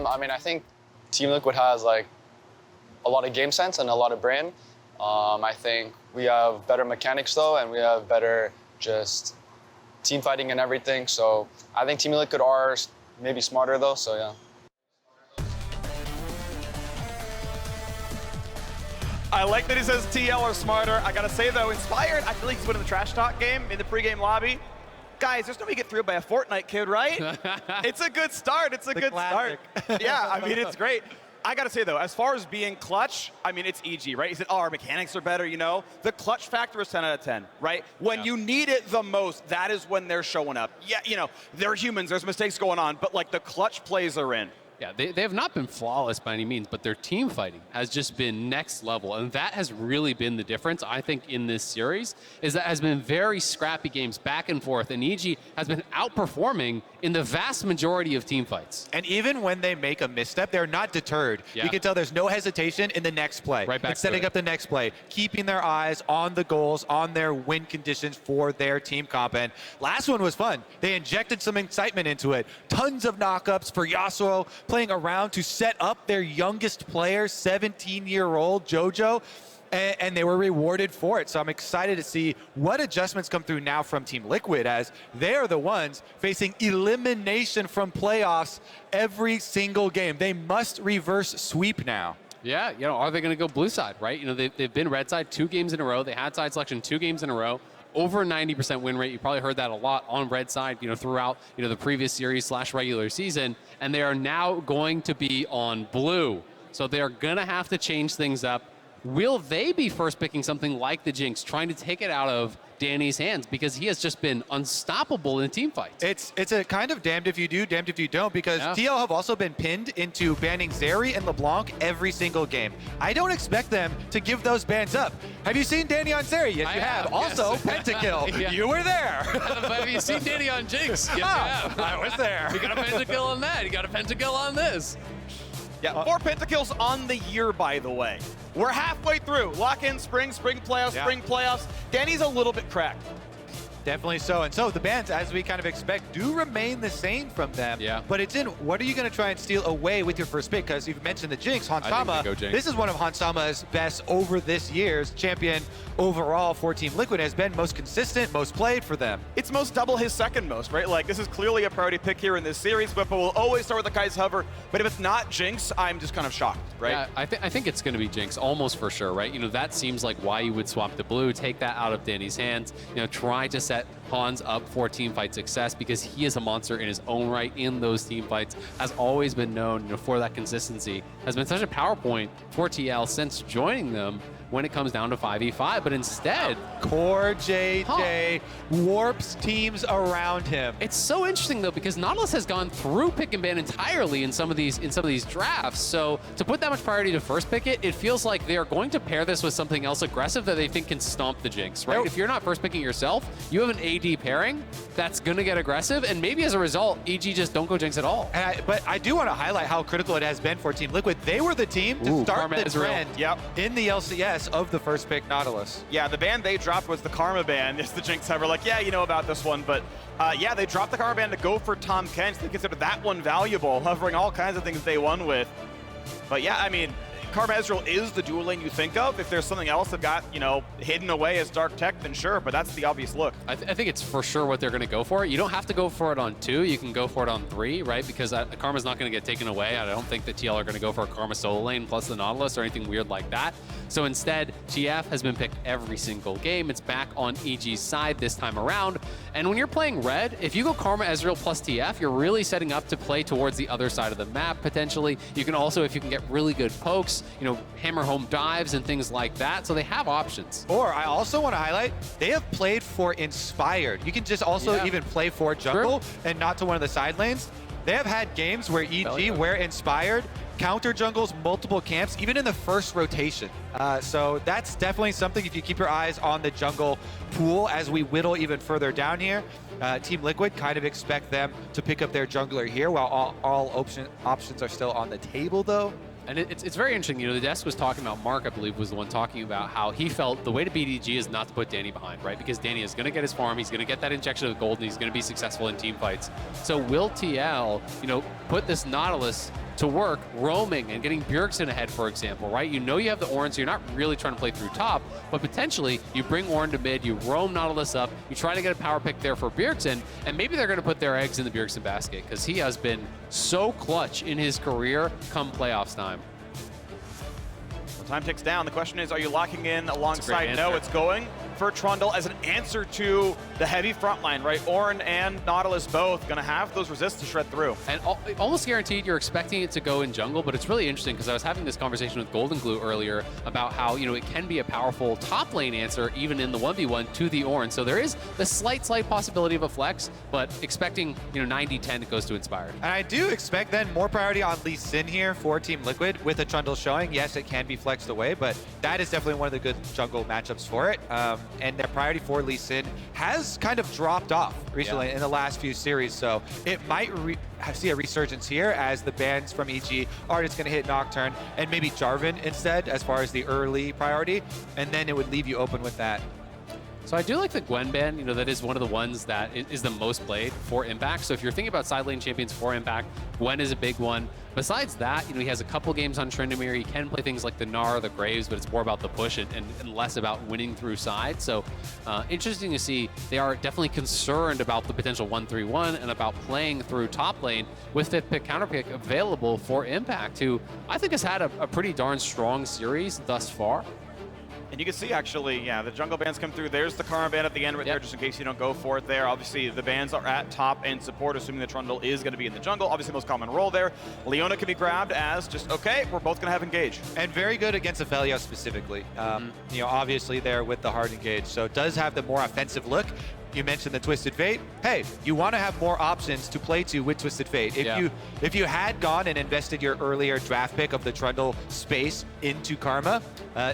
I mean, I think Team Liquid has like a lot of game sense and a lot of brain. I think we have better mechanics though, and we have better just team fighting and everything. So I think Team Liquid are maybe smarter though, so yeah. I like that he says TL are smarter. I gotta say though, Inspired, I feel like he's winning the trash talk game in the pregame lobby. Guys, there's no way you get through by a Fortnite kid, right? It's a good start. It's a good start. Yeah, I mean, it's great. I gotta say though, as far as being clutch, I mean, it's EG, right? He said, oh, our mechanics are better, you know? The clutch factor is 10 out of 10, right? When you need it the most, that is when they're showing up. Yeah, you know, they're humans, there's mistakes going on, but like the clutch plays are in. Yeah, they have not been flawless by any means, but their team fighting has just been next level. And that has really been the difference, I think, in this series, is that has been very scrappy games back and forth. And EG has been outperforming in the vast majority of team fights. And even when they make a misstep, they're not deterred. Yeah. You can tell there's no hesitation in the next play. Right back it's setting to it. up the next play, keeping their eyes on the goals, on their win conditions for their team comp. And last one was fun. They injected some excitement into it. Tons of knockups for Yasuo, playing around to set up their youngest player, 17-year-old JoJo, and they were rewarded for it. So I'm excited to see what adjustments come through now from Team Liquid, as they are the ones facing elimination from playoffs every single game. They must reverse sweep now. Yeah, you know, are they going to go blue side, right? You know, they've been red side 2 games in a row. They had side selection 2 games in a row. Over 90% win rate. You probably heard that a lot on red side, you know, throughout, you know, the previous series / regular season. And they are now going to be on blue. So they are going to have to change things up. Will they be first picking something like the Jinx, trying to take it out of Danny's hands, because he has just been unstoppable in team fights? It's a kind of damned if you do, damned if you don't, because TL have also been pinned into banning Zeri and LeBlanc every single game. I don't expect them to give those bans up. Have you seen Danny on Zeri? Yes, you have. Also, Pentakill. Yeah. You were there. But have you seen Danny on Jinx? Yes, you have. I was there. You got a pentakill on that. You got a pentakill on this. Yeah, 4 pentakills on the year, by the way. We're halfway through. Lock in spring playoffs, spring playoffs. Danny's a little bit cracked. Definitely so. And so the bans, as we kind of expect, do remain the same from them. Yeah. But it's in, what are you going to try and steal away with your first pick? Because you've mentioned the Jinx, Hansama. This is one of Hansama's best over this year's champion overall for Team Liquid. Has been most consistent, most played for them. It's most double his second most, right? Like, this is clearly a priority pick here in this series. Bwipo will always start with the Kai's Hover, but if it's not Jinx, I'm just kind of shocked, right? Yeah, I think it's going to be Jinx, almost for sure, right? You know, that seems like why you would swap to blue, take that out of Danny's hands, you know, try to set Hans up for team fight success, because he is a monster in his own right in those team fights, has always been known, you know, for that consistency, has been such a power point for TL since joining them when it comes down to 5v5, but instead CoreJJ warps teams around him. It's so interesting though, because Nautilus has gone through pick and ban entirely in some of these drafts. So to put that much priority to first pick it, it feels like they are going to pair this with something else aggressive that they think can stomp the Jinx, right? If you're not first picking yourself, you have an AD pairing that's gonna get aggressive, and maybe as a result, EG just don't go Jinx at all. But I do want to highlight how critical it has been for Team Liquid. They were the team to start the trend in the LCS of the first pick Nautilus. Yeah, the ban they dropped was the Karma ban. It's the Jinx Hover, like, yeah, you know about this one, but yeah, they dropped the Karma ban to go for Tom Kent. They consider that one valuable, hovering all kinds of things they won with. But yeah, I mean, Karma Ezreal is the dual lane you think of. If there's something else that got, you know, hidden away as dark tech, then sure, but that's the obvious look. I think it's for sure what they're going to go for. You don't have to go for it on 2. You can go for it on 3, right? Because Karma's not going to get taken away. I don't think the TL are going to go for a Karma solo lane plus the Nautilus or anything weird like that. So instead, TF has been picked every single game. It's back on EG's side this time around. And when you're playing red, if you go Karma Ezreal plus TF, you're really setting up to play towards the other side of the map, potentially. You can also, if you can get really good pokes, you know, hammer home dives and things like that. So they have options. Or I also want to highlight, they have played for Inspired. You can just also even play for jungle and not to one of the side lanes. They have had games where EG, where Inspired counter jungles multiple camps, even in the first rotation. So that's definitely something, if you keep your eyes on the jungle pool as we whittle even further down here. Team Liquid kind of expect them to pick up their jungler here, while all options are still on the table though. And it's very interesting. You know, the desk was talking about, Mark, I believe, was the one talking about how he felt the way to beat EG is not to put Danny behind, right? Because Danny is going to get his farm, he's going to get that injection of gold, and he's going to be successful in team fights. So will TL, you know, put this Nautilus to work roaming and getting Bjergsen ahead, for example, right? You know you have the Ornn, so you're not really trying to play through top, but potentially you bring Ornn to mid, you roam Nautilus up, you try to get a power pick there for Bjergsen, and maybe they're going to put their eggs in the Bjergsen basket because he has been so clutch in his career come playoffs time. Time ticks down. The question is, are you locking in alongside? No, it's going for Trundle as an answer to the heavy front line, right? Ornn and Nautilus both going to have those resists to shred through. And almost guaranteed you're expecting it to go in jungle, but it's really interesting because I was having this conversation with Golden Glue earlier about how, you know, it can be a powerful top lane answer even in the 1v1 to the Ornn. So there is the slight possibility of a flex, but expecting, you know, 90-10 it goes to Inspired. And I do expect then more priority on Lee Sin here for Team Liquid with a Trundle showing. Yes, it can be flexed away, but that is definitely one of the good jungle matchups for it. And their priority for Lee Sin has kind of dropped off recently in the last few series, so it might see a resurgence here as the bans from EG are just going to hit Nocturne and maybe Jarvan instead as far as the early priority, and then it would leave you open with that. So I do like the Gwen ban, you know, that is one of the ones that is the most played for Impact. So if you're thinking about side lane champions for Impact, Gwen is a big one. Besides that, you know, he has a couple games on Tryndamere. He can play things like the Gnar or the Graves, but it's more about the push and less about winning through sides. So interesting to see. They are definitely concerned about the potential 1-3-1 and about playing through top lane with fifth pick, counter pick available for Impact, who I think has had a pretty darn strong series thus far. And you can see, actually, yeah, the jungle bans come through. There's the Karma ban at the end right there, just in case you don't go for it there. Obviously, the bans are at top and support, assuming the Trundle is going to be in the jungle. Obviously, most common role there. Leona can be grabbed as just, okay, we're both going to have engage. And very good against Aphelios specifically. You know, obviously there with the hard engage. So it does have the more offensive look. You mentioned the Twisted Fate. Hey, you want to have more options to play to with Twisted Fate. If you had gone and invested your earlier draft pick of the Trundle space into Karma,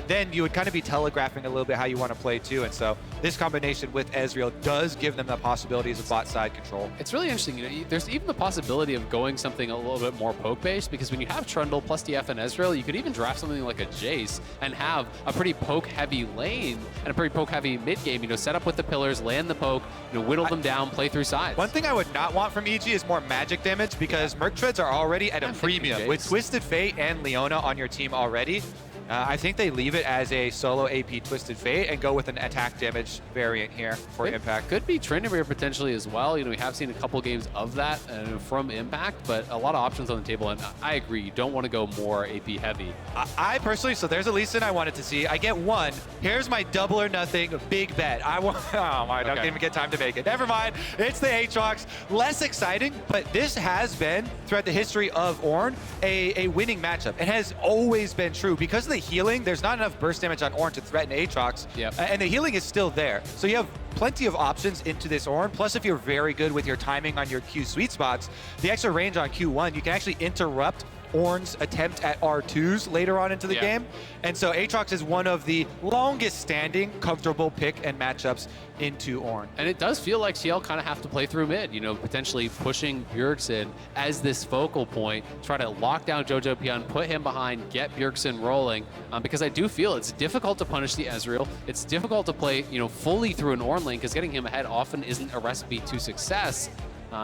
then you would kind of be telegraphing a little bit how you want to play too. And so this combination with Ezreal does give them the possibilities of bot side control. It's really interesting. You know, there's even the possibility of going something a little bit more poke based, because when you have Trundle plus DF and Ezreal, you could even draft something like a Jace and have a pretty poke heavy lane and a pretty poke heavy mid game. You know, set up with the pillars, land the poke, you know, whittle them down, play through sides. One thing I would not want from EG is more magic damage, because Merc Treads are already at a premium. With Twisted Fate and Leona on your team already, I think they leave it as a solo AP Twisted Fate and go with an attack damage variant here for Impact. Could be Tryndamere potentially as well. You know, we have seen a couple games of that from Impact, but a lot of options on the table. And I agree, you don't want to go more AP heavy. I personally, so there's a Lee Sin I wanted to see. I get one. Here's my double or nothing big bet. I want. Oh my! I don't even get time to make it. Never mind. It's the Aatrox. Less exciting, but this has been throughout the history of Ornn a winning matchup. It has always been true because of the healing. There's not enough burst damage on Ornn to threaten Aatrox, and the healing is still there. So you have plenty of options into this Ornn. Plus, if you're very good with your timing on your Q sweet spots, the extra range on Q1, you can actually interrupt Ornn's attempt at R2s later on into the game. And so Aatrox is one of the longest standing comfortable pick and matchups into Ornn. And it does feel like CL kind of have to play through mid, you know, potentially pushing Bjergsen as this focal point, try to lock down jojopyun, put him behind, get Bjergsen rolling, because I do feel it's difficult to punish the Ezreal. It's difficult to play, you know, fully through an Ornn lane because getting him ahead often isn't a recipe to success.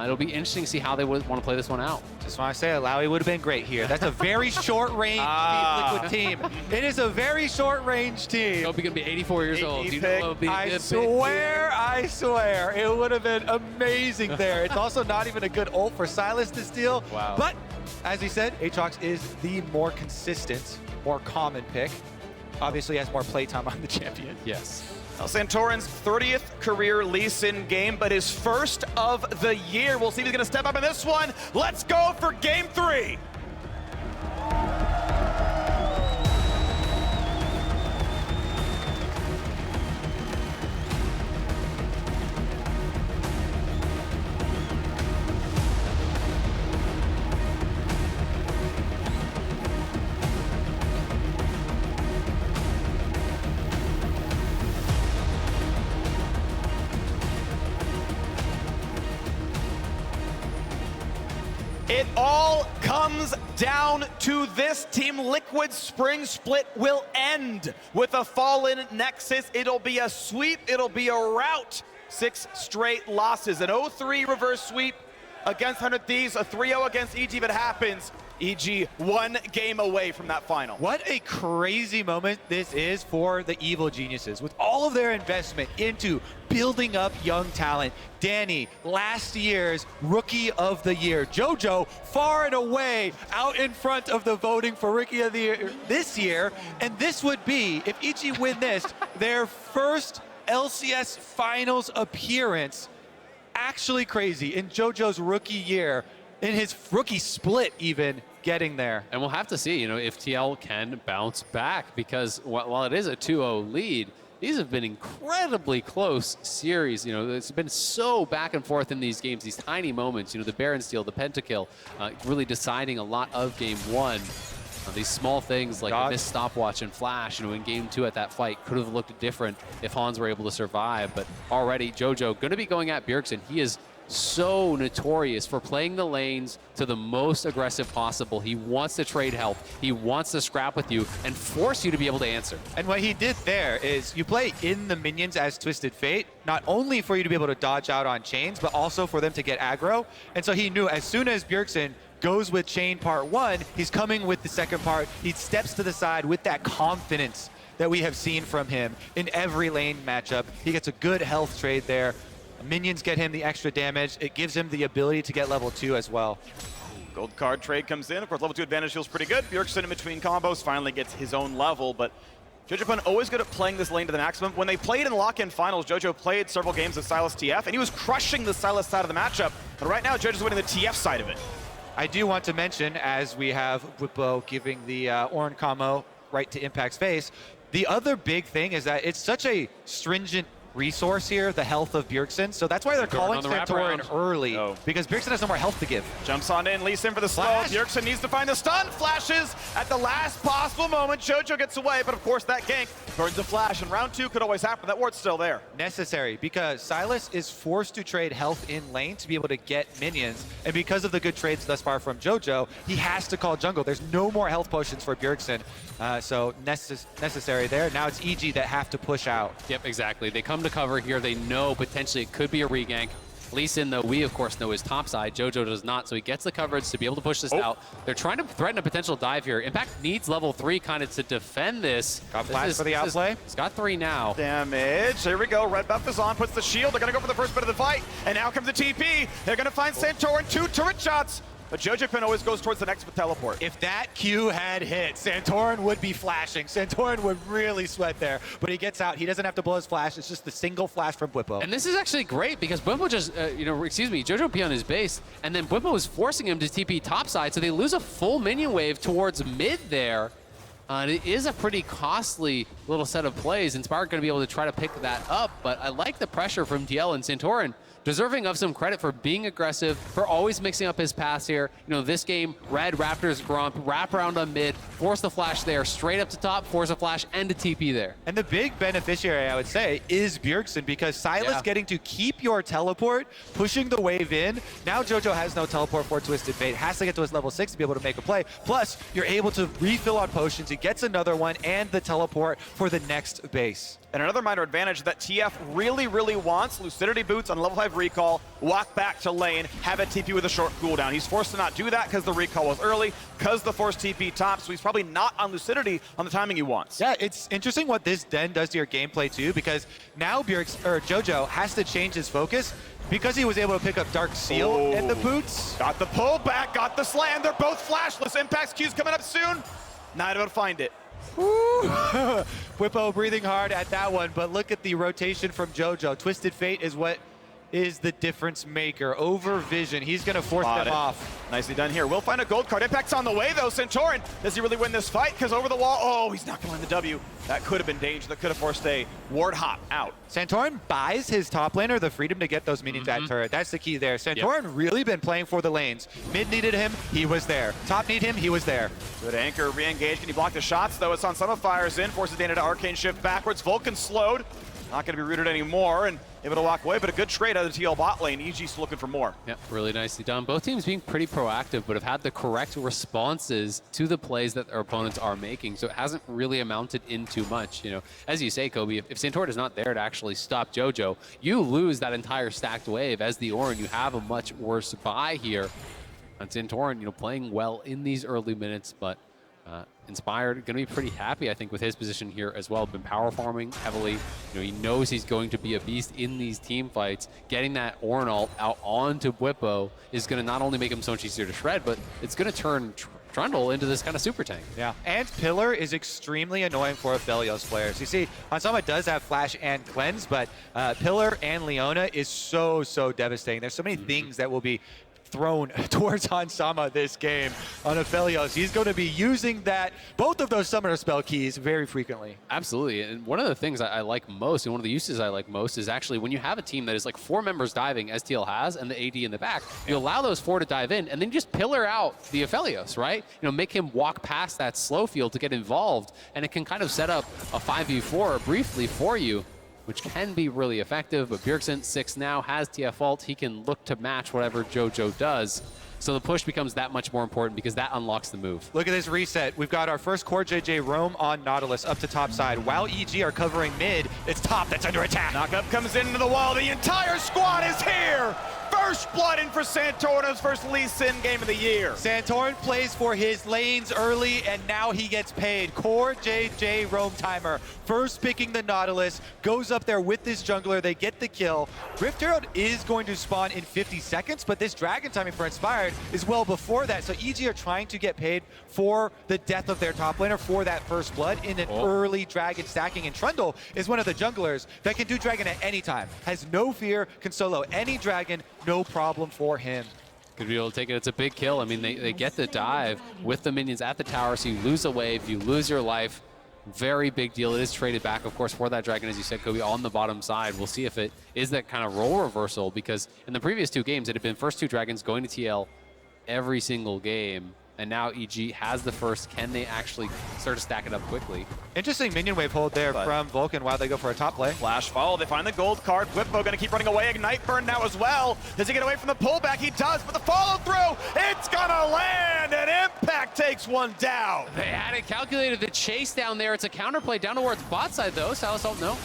It'll be interesting to see how they would want to play this one out. Just want to say, Alawi would have been great here. That's a very short-range Liquid team. It is a very short-range team. Hope he can be 84 years old. You know, I swear, it would have been amazing there. It's also not even a good ult for Sylas to steal. Wow. But, as we said, Aatrox is the more consistent, more common pick. Obviously has more playtime on the champion. Yes. Santorin's 30th career Lee Sin game, but his first of the year. We'll see if he's going to step up in this one. Let's go for game 3. It all comes down to this. Team Liquid Spring Split will end with a fallen Nexus. It'll be a sweep. It'll be a rout. 6 straight losses. An 0-3 reverse sweep against 100 Thieves. A 3-0 against EG if it happens. EG 1 game away from that final. What a crazy moment this is for the Evil Geniuses. With all of their investment into building up young talent. Danny, last year's Rookie of the Year. JoJo, far and away out in front of the voting for Rookie of the Year this year. And this would be, if EG win this, their first LCS Finals appearance. Actually crazy in JoJo's rookie year, in his rookie split even, getting there. And we'll have to see, if TL can bounce back, because while it is a 2-0 lead, these have been incredibly close series. It's been so back and forth in these games, these tiny moments, the Baron steal, the pentakill, really deciding a lot of game one. These small things like the missed stopwatch and flash, in game 2 at that fight could have looked different if Hans were able to survive. But already JoJo going to be going at Bjergsen. He is so notorious for playing the lanes to the most aggressive possible. He wants to trade health. He wants to scrap with you and force you to be able to answer. And what he did there is you play in the minions as Twisted Fate, not only for you to be able to dodge out on chains, but also for them to get aggro. And so he knew as soon as Bjergsen goes with chain part 1, he's coming with the second part. He steps to the side with that confidence that we have seen from him in every lane matchup. He gets a good health trade there. Minions get him the extra damage. It gives him the ability to get level 2 as well. Gold card trade comes in. Of course, level 2 advantage feels pretty good. Bjergsen in between combos finally gets his own level, but jojopyun always good at playing this lane to the maximum. When they played in lock-in finals, JoJo played several games of Sylas TF, and he was crushing the Sylas side of the matchup. But right now, JoJo's winning the TF side of it. I do want to mention, as we have Bwipo giving the Ornn combo right to Impact's face, the other big thing is that it's such a stringent resource here, the health of Bjergsen. So that's why they're calling Santorin early, because Bjergsen has no more health to give. Jumps on in, leads in for the slow. Bjergsen needs to find the stun. Flashes at the last possible moment. JoJo gets away, but of course that gank turns a flash, and round 2 could always happen. That ward's still there. Necessary, because Sylas is forced to trade health in lane to be able to get minions, and because of the good trades thus far from JoJo, he has to call jungle. There's no more health potions for Bjergsen, so necessary there. Now it's EG that have to push out. Yep, exactly. They come to cover here. They know potentially it could be a regank. Lee Sin, though, we of course know his top side. JoJo does not, so he gets the coverage to be able to push this out. They're trying to threaten a potential dive here. Impact needs level 3 kind of to defend this. Got flash for the outplay. He's got 3 now. Damage. Here we go. Red buff is on, puts the shield. They're going to go for the first bit of the fight, and now comes the TP. They're going to find Santorin. 2 turret shots. But jojopyun always goes towards the next teleport. If that Q had hit, Santorin would be flashing. Santorin would really sweat there. But he gets out. He doesn't have to blow his flash. It's just the single flash from Bwipo. And this is actually great because Bwipo just, jojopyun is base, and then Bwipo is forcing him to TP topside, so they lose a full minion wave towards mid there. It is a pretty costly little set of plays. Inspired going to be able to try to pick that up, but I like the pressure from TL and Santorin, deserving of some credit for being aggressive, for always mixing up his pass here. This game, Red, Raptors, Grump, wrap around on mid, force the flash there, straight up to top, force a flash, and a TP there. And the big beneficiary, I would say, is Bjergsen, because Sylas getting to keep your teleport, pushing the wave in. Now JoJo has no teleport for Twisted Fate, has to get to his level 6 to be able to make a play. Plus, you're able to refill on potions. He gets another one and the teleport for the next base. And another minor advantage that TF really, really wants, Lucidity Boots on level 5 recall, walk back to lane, have a TP with a short cooldown. He's forced to not do that because the recall was early, because the forced TP tops, so he's probably not on Lucidity on the timing he wants. Yeah, it's interesting what this then does to your gameplay too, because now JoJo has to change his focus because he was able to pick up Dark Seal and the boots. Got the pull back, got the slam, they're both flashless. Impact's Q's coming up soon. Not able to find it. Bwipo breathing hard at that one, but look at the rotation from JoJo. Twisted Fate is what is the difference maker over Vision. He's going to force them off. Nicely done here. We'll find a gold card. Impact's on the way, though. Santorin, does he really win this fight? Because over the wall, he's not going to win the W. That could have been danger. That could have forced a ward hop out. Santorin buys his top laner the freedom to get those minions at turret. That's the key there. Santorin really been playing for the lanes. Mid needed him, he was there. Top need him, he was there. Good anchor, re-engage. Can he block the shots, though? It's on some of Fire's in. Forces Dana to arcane shift backwards. Vulcan slowed. Not going to be rooted anymore, and able to walk away, but a good trade out of the TL bot lane. EG's looking for more. Yeah, really nicely done. Both teams being pretty proactive, but have had the correct responses to the plays that their opponents are making, so it hasn't really amounted into much. As you say, Kobe, if Santorin is not there to actually stop JoJo, you lose that entire stacked wave. As the Ornn, you have a much worse buy here. And Santorin, you know, playing well in these early minutes, but Inspired going to be pretty happy, I think, with his position here as well. Been power farming heavily. You know, he knows he's going to be a beast in these team fights. Getting that Ornn ult out onto Bwipo is going to not only make him so much easier to shred, but it's going to turn Trundle into this kind of super tank. Yeah, and Pillar is extremely annoying for Aphelios players. You see, Hansama does have Flash and Cleanse, but Pillar and Leona is so devastating. There's so many things that will be thrown towards Hansama this game on Aphelios. He's going to be using both of those summoner spell keys very frequently. Absolutely, and one of the things I like most, and one of the uses I like most, is actually when you have a team that is like 4 members diving, as TL has, and the AD in the back, you allow those 4 to dive in, and then just pillar out the Aphelios, right? You know, make him walk past that slow field to get involved, and it can kind of set up a 5v4 briefly for you, which can be really effective. But Bjergsen, 6 now, has TF ult. He can look to match whatever JoJo does. So the push becomes that much more important because that unlocks the move. Look at this reset. We've got our first CoreJJ roam on Nautilus up to top side. While EG are covering mid, it's top that's under attack. Knockup comes into the wall. The entire squad is here. First blood in for Santorin, his first Lee Sin game of the year. Santorin plays for his lanes early, and now he gets paid. CoreJJ roam timer. First picking the Nautilus, goes up there with this jungler. They get the kill. Rift Herald is going to spawn in 50 seconds, but this dragon timing for Inspired is well before that. So EG are trying to get paid for the death of their top laner, for that first blood in an early dragon stacking. And Trundle is one of the junglers that can do dragon at any time. Has no fear, can solo any dragon, no problem for him. Could be able to take it. It's a big kill. I mean, they get the dive with the minions at the tower, so you lose a wave, you lose your life. Very big deal. It is traded back, of course, for that dragon, as you said, Kobe, on the bottom side. We'll see if it is that kind of role reversal, because in the previous 2 games, it had been first 2 dragons going to TL every single game. And now EG has the first. Can they actually start to stack it up quickly? Interesting minion wave hold there from Vulcan while they go for a top play. Flash follow, they find the gold card. Bwipo going to keep running away. Ignite burn now as well. Does he get away from the pullback? He does, but the follow through, it's gonna land, and Impact takes one down. They had it calculated. The chase down there. It's a counterplay down towards bot side, though. Sylas ult, no.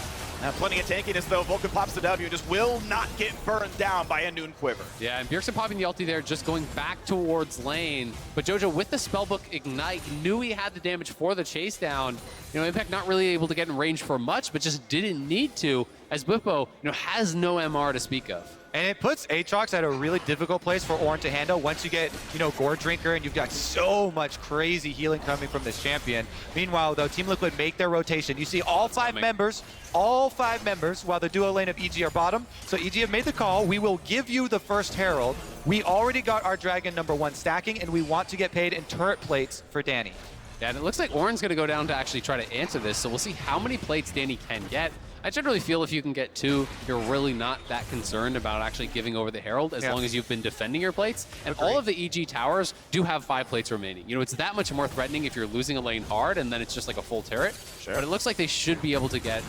Now plenty of tankiness though. Vulcan pops the W, just will not get burned down by a Noon Quiver. Yeah, and Bjergsen popping the ulti there, just going back towards lane. But JoJo with the spellbook Ignite knew he had the damage for the chase down. You know, Impact not really able to get in range for much, but just didn't need to, as Bwipo, you know, has no MR to speak of. And it puts Aatrox at a really difficult place for Ornn to handle once you get, you know, Gore Drinker, and you've got so much crazy healing coming from this champion. Meanwhile, though, Team Liquid make their rotation. You see all 5 members, while the duo lane of EG are bottom. So EG have made the call. We will give you the first Herald. We already got our dragon #1 stacking, and we want to get paid in turret plates for Danny. Yeah, and it looks like Ornn's going to go down to actually try to answer this, so we'll see how many plates Danny can get. I generally feel if you can get 2, you're really not that concerned about actually giving over the Herald as long as you've been defending your plates. And all of the EG towers do have 5 plates remaining. You know, it's that much more threatening if you're losing a lane hard and then it's just like a full turret. Sure. But it looks like they should be able to get,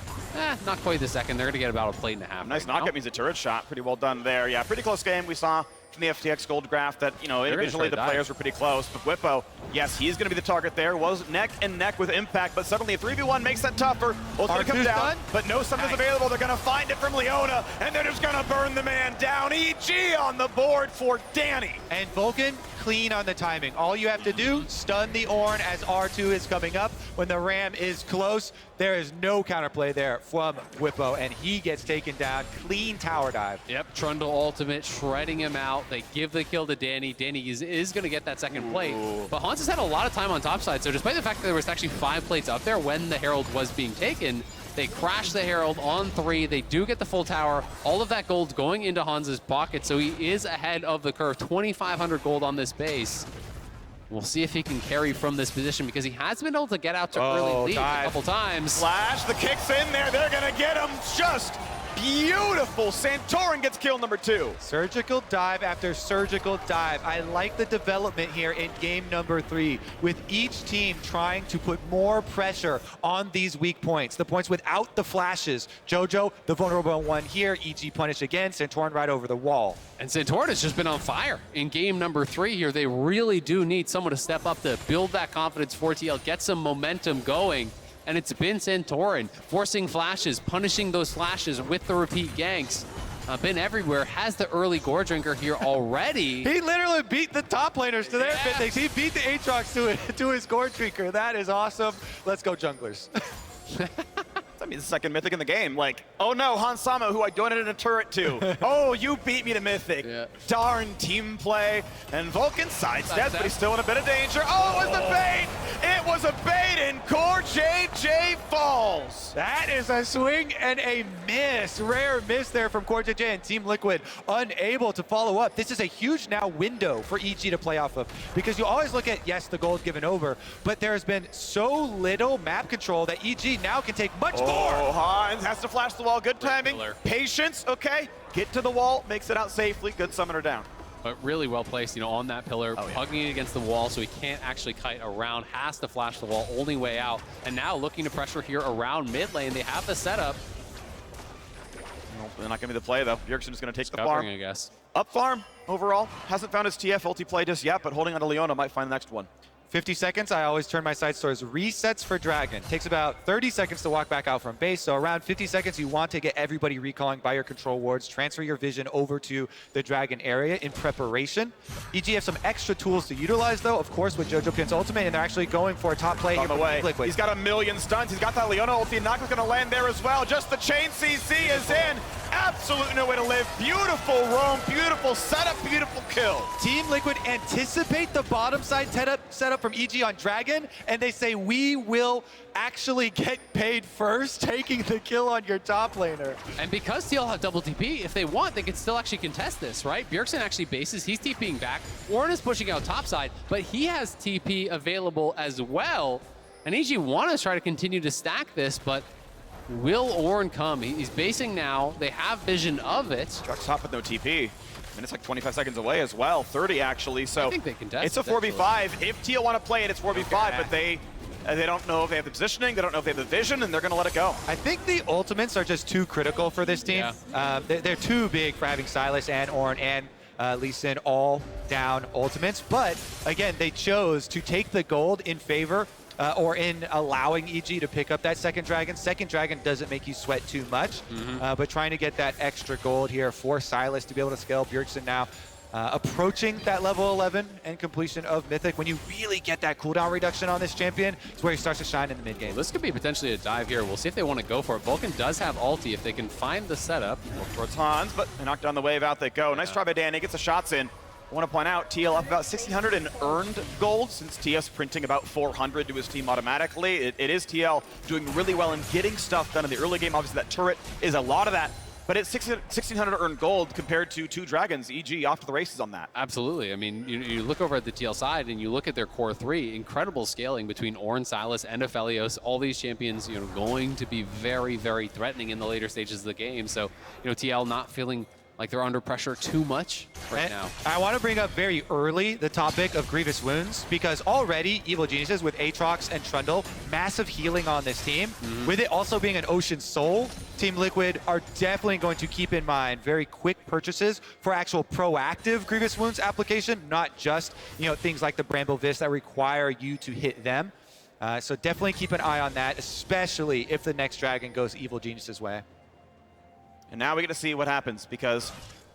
not quite the second. They're going to get about a plate and a half. Nice right knockup now. means a turret shot. Pretty well done there. Yeah, pretty close game. We saw from the FTX gold graph that, you know, individually the players were pretty close. But Bwipo, yes, he's going to be the target there. Was neck and neck with Impact, but suddenly a 3v1 makes that tougher. Ult's going to come down, but no stun is available. They're going to find it from Leona, and they're just going to burn the man down. EG on the board for Danny. And Vulcan, clean on the timing. All you have to do, stun the Ornn as R2 is coming up. When the Ram is close, there is no counterplay there from Bwipo, and he gets taken down. Clean tower dive. Yep, Trundle ultimate, shredding him out. They give the kill to Danny. Danny is going to get that second plate. But Hans has had a lot of time on top side, so despite the fact that there was actually 5 plates up there when the Herald was being taken, they crash the Herald on 3. They do get the full tower. All of that gold going into Hans's pocket, so he is ahead of the curve. 2,500 gold on this base. We'll see if he can carry from this position, because he has been able to get out to early lead a couple times. Flash, the kick's in there. They're going to get him just beautiful. Santorin gets kill #2. Surgical dive after surgical dive. I like the development here in game #3, with each team trying to put more pressure on these weak points. The points without the flashes. JoJo, the vulnerable one here. EG punish again. Santorin right over the wall. And Santorin has just been on fire in game #3 here. They really do need someone to step up to build that confidence for TL, get some momentum going. And it's been Santorin forcing flashes, punishing those flashes with the repeat ganks. been everywhere, has the early Gore Drinker here already. He literally beat the top laners to their mythics. He beat the Aatrox to his Gore Drinker. That is awesome. Let's go, junglers. I mean, the second mythic in the game. Like, oh no, Hansama, who I donated a turret to. Oh, you beat me to mythic. Yeah. Darn team play. And Vulcan sidesteps, but he's still in a bit of danger. Oh, it was the bait! It was a bait, and CoreJJ falls. That is a swing and a miss. Rare miss there from CoreJJ, and Team Liquid unable to follow up. This is a huge now window for EG to play off of, because you always look at, yes, the gold given over, but there has been so little map control that EG now can take much more. Oh, Hans has to flash the wall. Good timing. Patience, okay. Get to the wall, makes it out safely. Good summoner down. But really well placed, you know, on that pillar, hugging it against the wall so he can't actually kite around, has to flash the wall, only way out. And now looking to pressure here around mid lane. They have the setup. Nope, they're not going to be the play, though. Bjergsen is going to take the Covering, farm. I guess. Up farm, overall. Hasn't found his TF ulti play just yet, but holding on to Leona might find the next one. 50 seconds, I always turn my sights towards resets for Dragon. Takes about 30 seconds to walk back out from base, so around 50 seconds you want to get everybody recalling by your control wards, transfer your vision over to the Dragon area in preparation. EG have some extra tools to utilize though, of course with jojopyun's ultimate, and they're actually going for a top play On here the way. Liquid. He's got a million stuns. He's got that Leona ulti. Naka's going to land there as well. Just the chain CC is in. Absolutely no way to live. Beautiful roam, beautiful setup, beautiful kill. Team Liquid anticipate the bottom side setup from EG on Dragon, and they say, we will actually get paid first, taking the kill on your top laner. And because TL have double TP, if they want, they can still actually contest this, right? Bjergsen actually bases, he's TPing back. Ornn is pushing out topside, but he has TP available as well. And EG want to try to continue to stack this, but will Ornn come? He's basing now. They have vision of it. Truck's top with no TP. And it's like 25 seconds away as well, 30 actually. So I think they contest it's a 4v5. If TL want to play it, it's 4v5, but they don't know if they have the positioning, they don't know if they have the vision, and they're going to let it go. I think the ultimates are just too critical for this team. Yeah. They're too big for having Sylas and Ornn and Lee Sin all down ultimates. But again, they chose to take the gold in favor or in allowing EG to pick up that second dragon. Second dragon doesn't make you sweat too much, but trying to get that extra gold here for Sylas to be able to scale. Bjergsen now approaching that level 11 and completion of Mythic. When you really get that cooldown reduction on this champion, it's where he starts to shine in the mid game. This could be potentially a dive here. We'll see if they want to go for it. Vulcan does have ulti if they can find the setup. Towards Hans, but they knock down the wave, out they go. Nice try by Danny, gets the shots in. I want to point out, TL up about 1,600 in earned gold, since TF's printing about 400 to his team automatically. It is TL doing really well in getting stuff done in the early game. Obviously, that turret is a lot of that, but it's 1,600 earned gold compared to 2 dragons. EG off to the races on that. Absolutely. I mean, you look over at the TL side and you look at their core 3, incredible scaling between Ornn, Sylas, and Aphelios. All these champions, going to be very, very threatening in the later stages of the game. So, TL not feeling like they're under pressure too much right now. I want to bring up very early the topic of grievous wounds, because already Evil Geniuses with Aatrox and Trundle, massive healing on this team. With it also being an Ocean Soul, Team Liquid are definitely going to keep in mind very quick purchases for actual proactive grievous wounds application, not just things like the Bramble Vis that require you to hit them. So definitely keep an eye on that, especially if the next dragon goes Evil Genius's way. And now we get to see what happens, because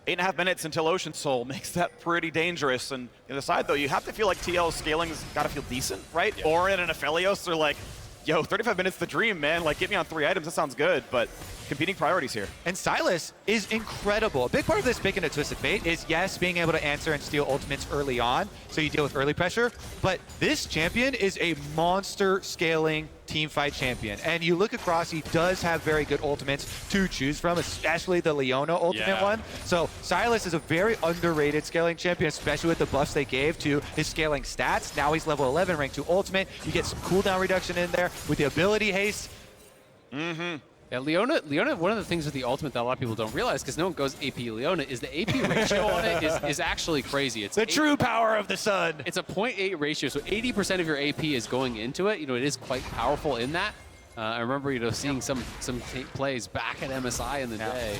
8.5 minutes until Ocean Soul makes that pretty dangerous. And on the other side, though, you have to feel like TL's scaling's got to feel decent, right? Yeah. Ornn and Aphelios are like, yo, 35 minutes the dream, man. Like, get me on 3 items. That sounds good, but competing priorities here. And Sylas is incredible. A big part of this pick and a twisted fate is, yes, being able to answer and steal ultimates early on, so you deal with early pressure, but this champion is a monster scaling team fight champion. And you look across, he does have very good ultimates to choose from, especially the Leona ultimate one. So Sylas is a very underrated scaling champion, especially with the buffs they gave to his scaling stats. Now he's level 11, rank 2 ultimate. You get some cooldown reduction in there with the ability haste. Yeah, Leona, one of the things with the ultimate that a lot of people don't realize, because no one goes AP Leona, is the AP ratio on it is actually crazy. It's the true power of the sun. It's a 0.8 ratio, so 80% of your AP is going into it. It is quite powerful in that. I remember, seeing some plays back at MSI in the day.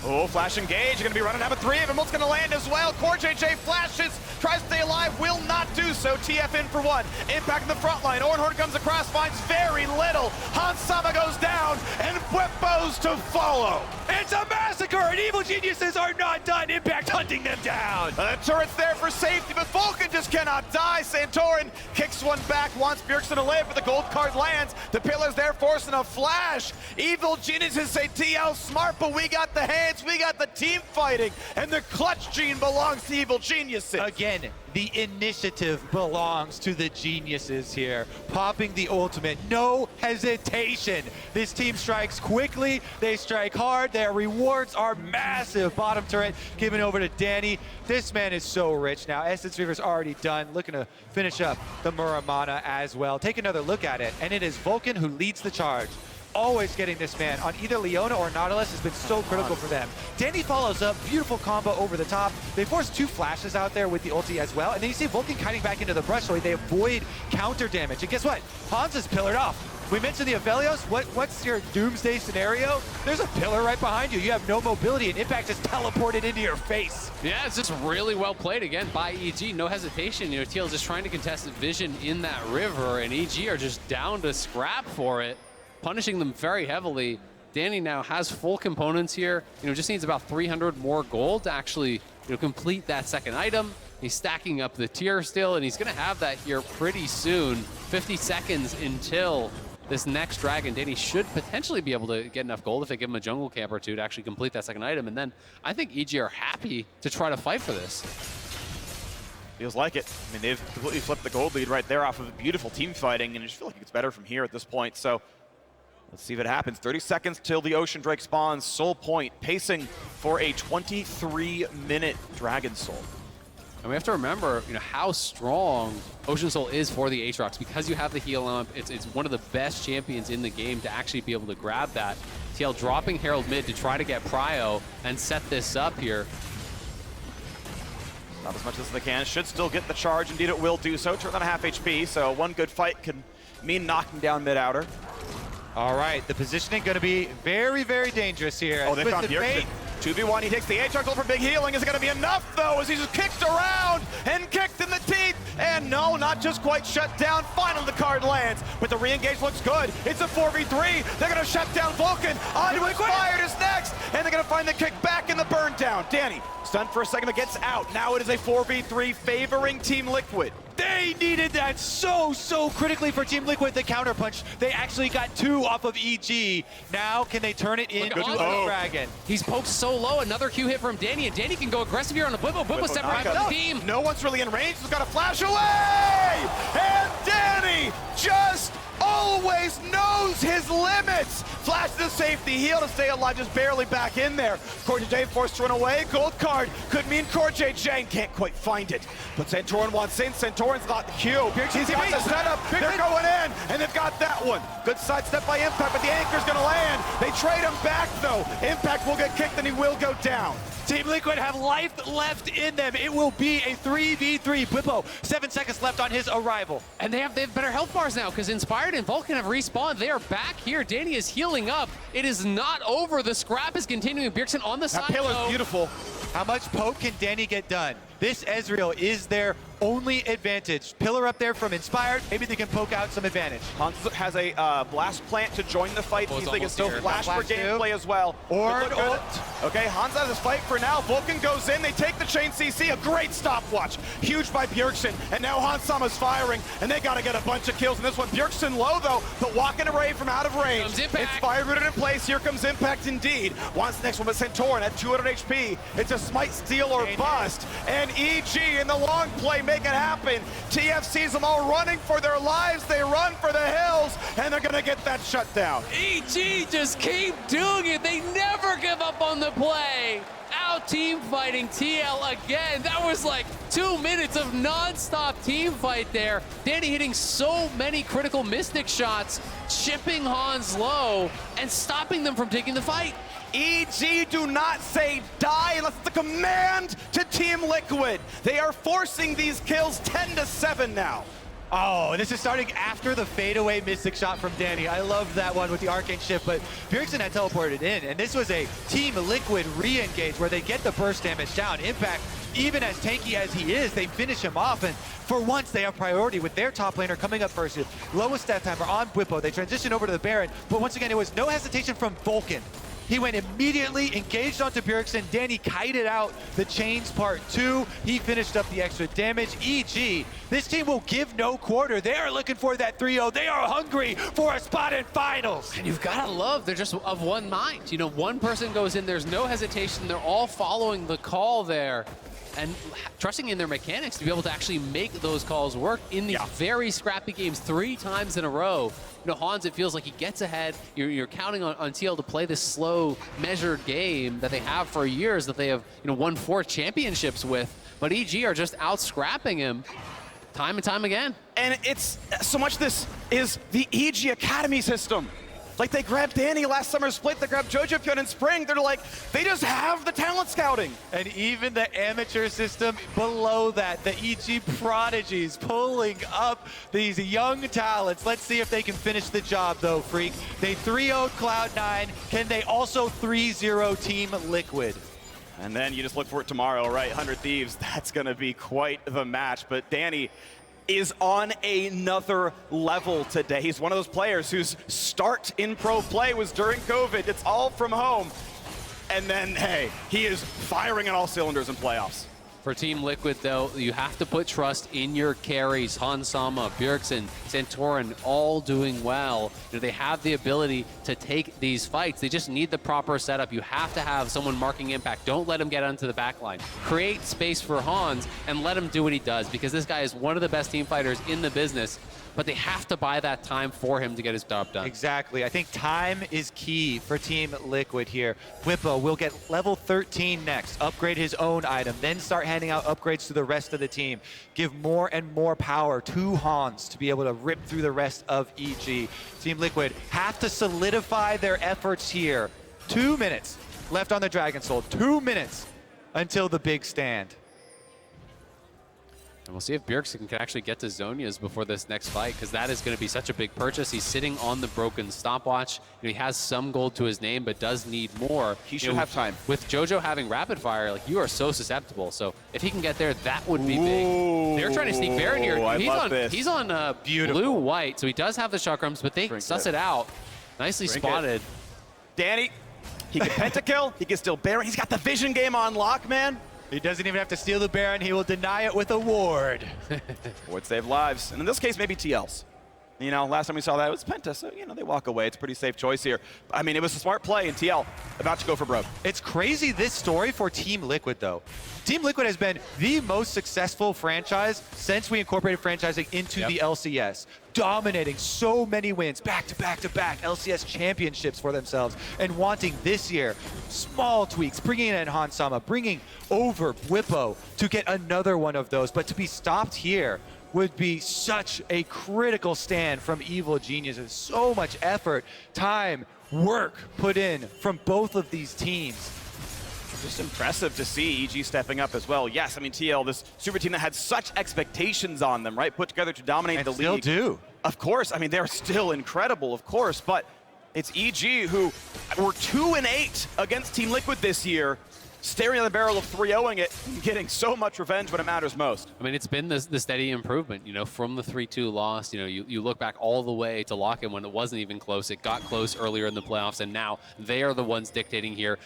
Oh, flash engage. You're going to be running out of 3 of them. What's going to land as well? CoreJJ flashes, tries to stay alive, will not do so. TF in for 1. Impact in the front line. Ornn comes across, finds very little. Hansama goes down, and Bwipo's to follow. It's a massacre, and Evil Geniuses are not done. Impact hunting them down. The turret's there for safety, but Vulcan just cannot die. Santorin kicks one back, wants Bjergsen to live, but the gold card lands. The pillar's there forcing a flash. Evil Geniuses say TL smart, but we got the hands, we got the team fighting, and the clutch gene belongs to Evil Geniuses. Again, the initiative belongs to the geniuses here. Popping the ultimate, no hesitation. This team strikes quickly, they strike hard, their rewards are massive. Bottom turret given over to Danny. This man is so rich now. Essence Reaver's already done, looking to finish up the Muramana as well. Take another look at it, and it is Vulcan who leads the charge. Always getting this man on either Leona or Nautilus has been so critical for them. Danny follows up, beautiful combo over the top. They force 2 flashes out there with the ulti as well, and then you see Vulcan kiting back into the brush so they avoid counter damage. And guess what? Hans is pillared off. We mentioned the Aphelios. What's your doomsday scenario? There's a pillar right behind you. You have no mobility, and Impact just teleported into your face. Yeah, it's just really well played again by EG. No hesitation. You know, TL just trying to contest vision in that river, and EG are just down to scrap for it, punishing them very heavily. Danny now has full components here. You know, just needs about 300 more gold to actually, complete that second item. He's stacking up the tier still, and he's gonna have that here pretty soon. 50 seconds until this next dragon. Danny should potentially be able to get enough gold if they give him a jungle camp or 2 to actually complete that second item. And then I think EG are happy to try to fight for this. Feels like it. I mean, they've completely flipped the gold lead right there off of beautiful team fighting, and I just feel like it's better from here at this point. So let's see if it happens. 30 seconds till the Ocean Drake spawns. Soul Point pacing for a 23-minute Dragon Soul. And we have to remember, how strong Ocean Soul is for the Aatrox. Because you have the heal ump, it's one of the best champions in the game to actually be able to grab that. TL dropping Herald mid to try to get Prio and set this up here. Not as much as they can. Should still get the charge. Indeed, it will do so. Turn on a half HP, so one good fight can mean knocking down mid-outer. All right, the positioning going to be very, very dangerous here. Oh, they found Bjergsen. 2v1, he takes the Aatrox for big healing. Is it going to be enough, though, as he's just kicked around and kicked in the teeth? And no, not just quite shut down. Finally, the card lands, but the re-engage looks good. It's a 4v3. They're going to shut down Vulcan. Onto Inspired is next, and they're going to find the kick back in the burn down. Danny, stunned for a second, but gets out. Now it is a 4v3 favoring Team Liquid. They needed that so critically for Team Liquid, the counterpunch. They actually got 2 off of EG. Now, can they turn it into a dragon? He's poked so low. Another Q hit from Danny, and Danny can go aggressive here on the Bwipo. Bwipo separated from the team. No one's really in range. He's got to flash away! And Danny just always knows his limits. Flash to safety, heal to stay alive, just barely back in there. CoreJJ forced to run away. Gold card could mean CoreJJ can't quite find it. But Santorin wants in. Santorin's got the Q. He's got the setup. They're going in, and they've got that one. Good sidestep by Impact, but the anchor's going to land. They trade him back, though. Impact will get kicked, and he will go down. Team Liquid have life left in them. It will be a 3v3. Bwipo, 7 seconds left on his arrival. And they have better health bars now because Inspired and Vulcan have respawned. They are back here. Danny is healing up. It is not over. The scrap is continuing. Bjergsen on the side. That pillar's beautiful. How much poke can Danny get done? This Ezreal is their only advantage. Pillar up there from Inspired. Maybe they can poke out some advantage. Hans has a blast plant to join the fight. Oh, They can still flash for gameplay as well. Ornn ult. Okay, Hans has his fight for now. Vulcan goes in. They take the chain CC. A great stopwatch. Huge by Bjergsen. And now Hansama's firing. And they got to get a bunch of kills in this one. Bjergsen low, though, but walking away from out of range. It's fire rooted in place. Here comes Impact indeed. Wants the next one, but Santorin at 200 HP. It's a smite, steal, or bust. And EG in the long play make it happen. TF sees them all running for their lives. They run for the hills, and they're going to get that shut down. EG just keep doing it. They never give up on the play. Out team fighting TL again. That was like 2 minutes of non-stop team fight there. Danny hitting so many critical Mystic shots, chipping Hans low, and stopping them from taking the fight. EG do not say die unless it's a command to Team Liquid. They are forcing these kills 10-7 now. Oh, this is starting after the fadeaway Mystic shot from Danny. I love that one with the Arcane Shift, but Bjergsen had teleported in, and this was a Team Liquid re-engage where they get the burst damage down. Impact, even as tanky as he is, they finish him off, and for once they have priority with their top laner coming up first. Lowest death timer on Bwipo. They transition over to the Baron, but once again, it was no hesitation from Vulcan. He went immediately, engaged onto Bjergsen. Danny kited out the chains part 2. He finished up the extra damage. EG, this team will give no quarter. They are looking for that 3-0. They are hungry for a spot in finals. And you've got to love, they're just of one mind. You know, one person goes in, there's no hesitation. They're all following the call there and trusting in their mechanics to be able to actually make those calls work in these very scrappy games 3 times in a row. You know, Hans, it feels like he gets ahead. You're counting on TL to play this slow, measured game that they have for years, that they have, you know, won 4 championships with. But EG are just out scrapping him time and time again. And it's so much this is the EG Academy system. Like, they grabbed Danny last summer's split, they grabbed jojopyun in spring. They're like, they just have the talent scouting. And even the amateur system below that, the EG prodigies pulling up these young talents. Let's see if they can finish the job though, Phreak. They 3-0'd Cloud9. Can they also 3-0 Team Liquid? And then you just look for it tomorrow, right? 100 Thieves, that's gonna be quite the match. But Danny is on another level today. He's one of those players whose start in pro play was during COVID. It's all from home. And then, hey, he is firing on all cylinders in playoffs. For Team Liquid, though, you have to put trust in your carries. Hans Sama, Bjergsen, Santorin, all doing well. You know, they have the ability to take these fights. They just need the proper setup. You have to have someone marking impact. Don't let him get onto the back line. Create space for Hans and let him do what he does, because this guy is one of the best team fighters in the business. But they have to buy that time for him to get his job done. Exactly. I think time is key for Team Liquid here. Bwipo will get level 13 next, upgrade his own item, then start handing out upgrades to the rest of the team. Give more and more power to Hans to be able to rip through the rest of EG. Team Liquid have to solidify their efforts here. 2 minutes left on the Dragon Soul. 2 minutes until the big stand. And we'll see if Bjergsen can actually get to Zhonya's before this next fight, because that is going to be such a big purchase. He's sitting on the broken stopwatch. You know, he has some gold to his name, but does need more. He should have time. With JoJo having rapid fire, like, you are so susceptible. So if he can get there, that would be Ooh. big. They're trying to sneak Baron here. He's on blue-white, so he does have the chakrams, but they suss it out. Nicely spotted. Danny, he can pentakill, he can steal Baron. He's got the vision game on lock, man. He doesn't even have to steal the Baron. He will deny it with a ward. Would save lives. And in this case, maybe TL's. You know, last time we saw that, it was Penta, so, you know, they walk away. It's a pretty safe choice here. I mean, it was a smart play, and TL about to go for broke. It's crazy, this story for Team Liquid, though. Team Liquid has been the most successful franchise since we incorporated franchising into the LCS. Dominating so many wins, back to back to back LCS championships for themselves, and wanting this year small tweaks, bringing in Hans Sama, bringing over Bwipo to get another one of those. But to be stopped here would be such a critical stand from Evil Geniuses. So much effort, time, work put in from both of these teams. Just impressive to see EG stepping up as well. Yes, I mean, TL, this super team that had such expectations on them, right? Put together to dominate the league. Still do. Of course, I mean, they're still incredible, of course, but it's EG who were 2-8 against Team Liquid this year, staring at the barrel of 3-0ing it, and getting so much revenge when it matters most. I mean, it's been the steady improvement, you know, from the 3-2 loss. You know, you look back all the way to lock-in when it wasn't even close. It got close earlier in the playoffs, and now they are the ones dictating here.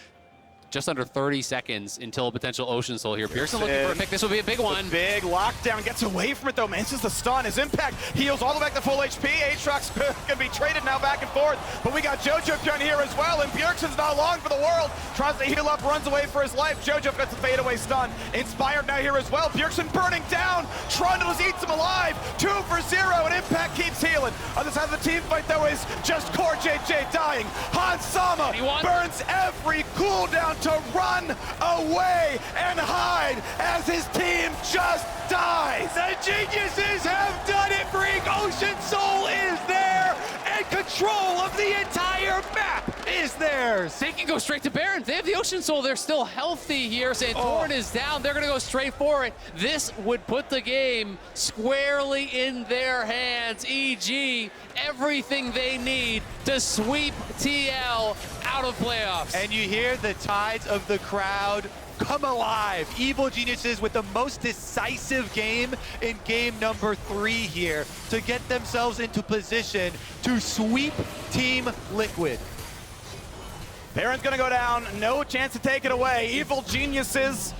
Just under 30 seconds until a potential Ocean Soul here. Bjergsen looking for a pick. This will be a big one. Big lockdown, gets away from it though, man. This is the stun. His impact heals all the way back to full HP. Aatrox can be traded now back and forth, but we got jojopyun here as well, and Bjergsen's not long for the world. Tries to heal up, runs away for his life. Jojo gets a fadeaway stun. Inspired now here as well. Bjergsen burning down. Trundle eats him alive. 2 for 0, and Impact keeps healing. On the side of the team fight though is just CoreJJ dying. Hans Sama burns every cooldown to run away and hide as his team just dies. The Geniuses have done it, Phreak. Ocean Soul is there, and control of the entire map is is theirs. They can go straight to Baron. They have the Ocean Soul. They're still healthy here. Santorin is down. They're going to go straight for it. This would put the game squarely in their hands. EG, everything they need to sweep TL out of playoffs. And you hear the tides of the crowd come alive. Evil Geniuses with the most decisive game in game number 3 here to get themselves into position to sweep Team Liquid. Baron's gonna go down, no chance to take it away. Evil Geniuses,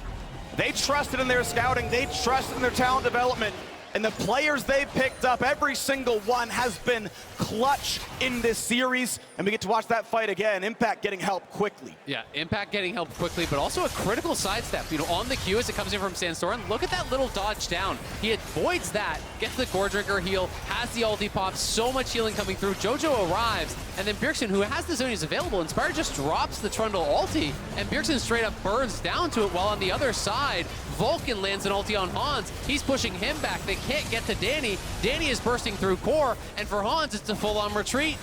they trusted in their scouting, they trusted in their talent development, and the players they picked up, every single one has been clutch in this series, and we get to watch that fight again. Impact getting help quickly. Yeah, Impact getting help quickly, but also a critical sidestep. You know, on the Q as it comes in from Santorin, look at that little dodge down. He avoids that, gets the Core Drinker heal, has the ulti pop, so much healing coming through. Jojo arrives, and then Bjergsen, who has the zonies available, Inspired just drops the Trundle ulti, and Bjergsen straight up burns down to it, while on the other side, Vulcan lands an ulti on Hans. He's pushing him back. They can't get to Danny. Danny is bursting through core, and for Hans, it's a full-on retreat.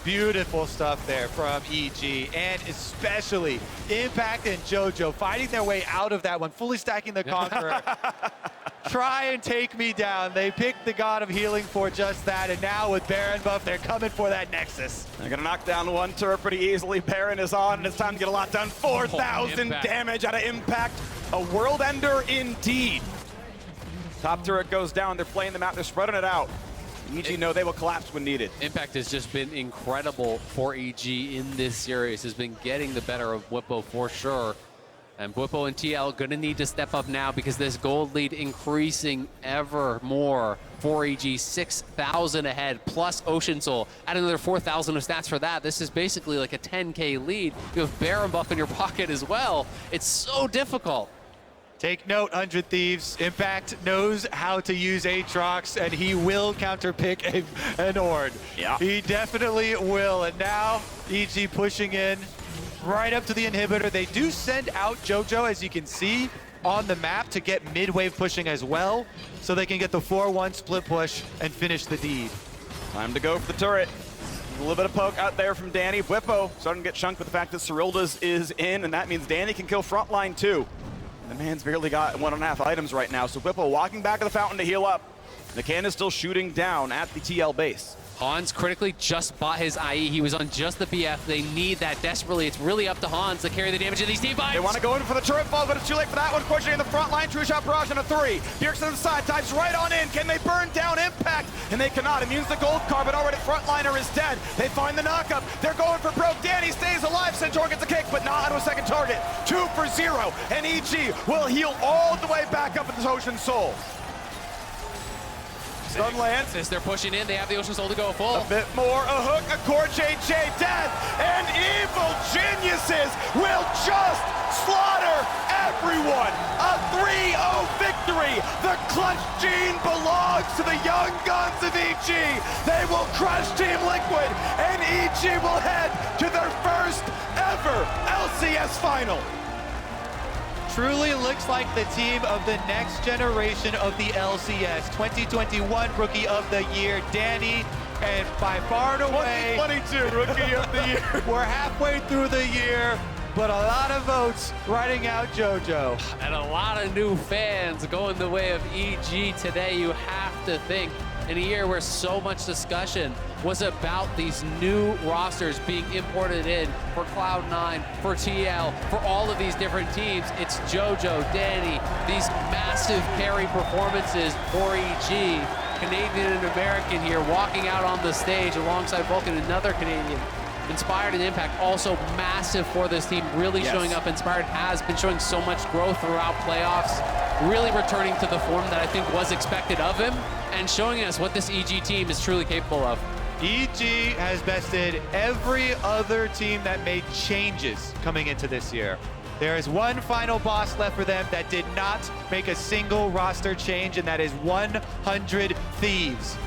Beautiful stuff there from EG, and especially Impact and Jojo fighting their way out of that one, fully stacking the Conqueror. Try and take me down. They picked the God of Healing for just that, and now with Baron buff, they're coming for that Nexus. They're gonna knock down one turret pretty easily. Baron is on, and it's time to get a lot done. 4,000 damage out of Impact. A world ender indeed. Top turret goes down. They're playing the map. They're spreading it out. EG know they will collapse when needed. Impact has just been incredible for EG in this series. Has been getting the better of Bwipo for sure. And Bwipo and TL gonna need to step up now because this gold lead increasing ever more for EG. 6,000 ahead plus Ocean Soul. Add another 4,000 of stats for that. This is basically like a 10K lead. You have Baron buff in your pocket as well. It's so difficult. Take note, 100 Thieves. Impact knows how to use Aatrox, and he will counterpick an Ornn. Yeah. He definitely will. And now, EG pushing in right up to the inhibitor. They do send out Jojo, as you can see, on the map to get mid-wave pushing as well, so they can get the 4-1 split push and finish the deed. Time to go for the turret. A little bit of poke out there from Danny. Bwipo starting to get chunked with the fact that Cyrilda's is in, and that means Danny can kill frontline too. The man's barely got 1.5 items right now, so Bwipo walking back to the fountain to heal up. The can is still shooting down at the TL base. Hans critically just bought his IE. He was on just the BF. They need that desperately. It's really up to Hans to carry the damage of these team fights. They want to go in for the turret fall, but it's too late for that one. CoreJJ in the front line. True shot barrage on a 3. Bjergsen on the side, dives right on in. Can they burn down Impact? And they cannot. Immunes the gold card, but already frontliner is dead. They find the knockup. They're going for broke. Danny stays alive. Santorin gets a kick, but not onto a second target. 2 for 0. And EG will heal all the way back up with this Ocean Soul. Stun lands. As they're pushing in, they have the Ocean Soul to go full. A bit more, a hook, a CoreJJ dead, and Evil Geniuses will just slaughter everyone. A 3-0 victory. The clutch gene belongs to the young guns of EG. They will crush Team Liquid, and EG will head to their first ever LCS final. Truly looks like the team of the next generation of the LCS. 2021 Rookie of the Year, Danny, and by far and away, 2022 Rookie of the Year. We're halfway through the year, but a lot of votes riding out Jojo. And a lot of new fans going the way of EG today. You have to think, in a year where so much discussion was about these new rosters being imported in for Cloud9, for TL, for all of these different teams. It's Jojo, Danny, these massive carry performances for EG. Canadian and American here walking out on the stage alongside Vulcan, another Canadian. Inspired and Impact also massive for this team, really showing up. Inspired has been showing so much growth throughout playoffs, really returning to the form that I think was expected of him and showing us what this EG team is truly capable of. EG has bested every other team that made changes coming into this year. There is one final boss left for them that did not make a single roster change, and that is 100 Thieves.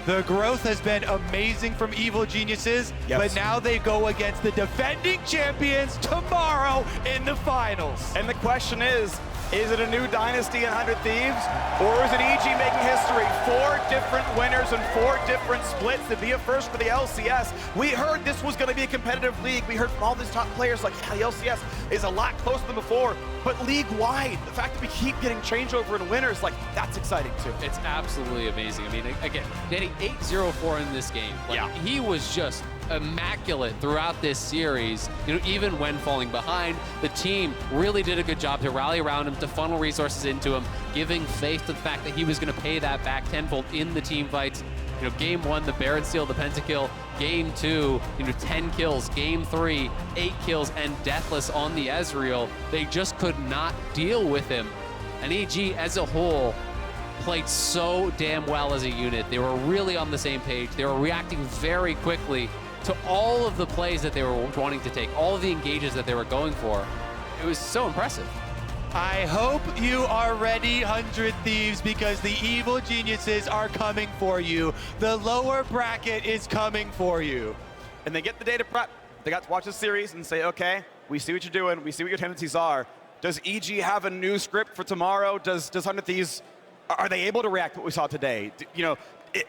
The growth has been amazing from Evil Geniuses, but now they go against the defending champions tomorrow in the finals. And the question is, Is it a new dynasty in 100 Thieves? Or is it EG making history? 4 different winners and 4 different splits to be a first for the LCS. We heard this was going to be a competitive league. We heard from all these top players like, yeah, the LCS is a lot closer than before. But league-wide, the fact that we keep getting changeover and winners, like, that's exciting too. It's absolutely amazing. I mean, again, getting 8-0-4 in this game, like, he was just immaculate throughout this series. You know, even when falling behind, the team really did a good job to rally around him, to funnel resources into him, giving faith to the fact that he was going to pay that back tenfold in the team fights. You know, game 1, the Baron steal, the pentakill. Game 2, 10 kills. Game 3, 8 kills and deathless on the Ezreal. They just could not deal with him. And EG as a whole played so damn well as a unit. They were really on the same page. They were reacting very quickly to all of the plays that they were wanting to take, all of the engages that they were going for. It was so impressive. I hope you are ready, 100 Thieves, because the evil geniuses are coming for you. The lower bracket is coming for you. And they get the day to prep. They got to watch the series and say, okay, we see what you're doing. We see what your tendencies are. Does EG have a new script for tomorrow? Does 100 Thieves, are they able to react to what we saw today?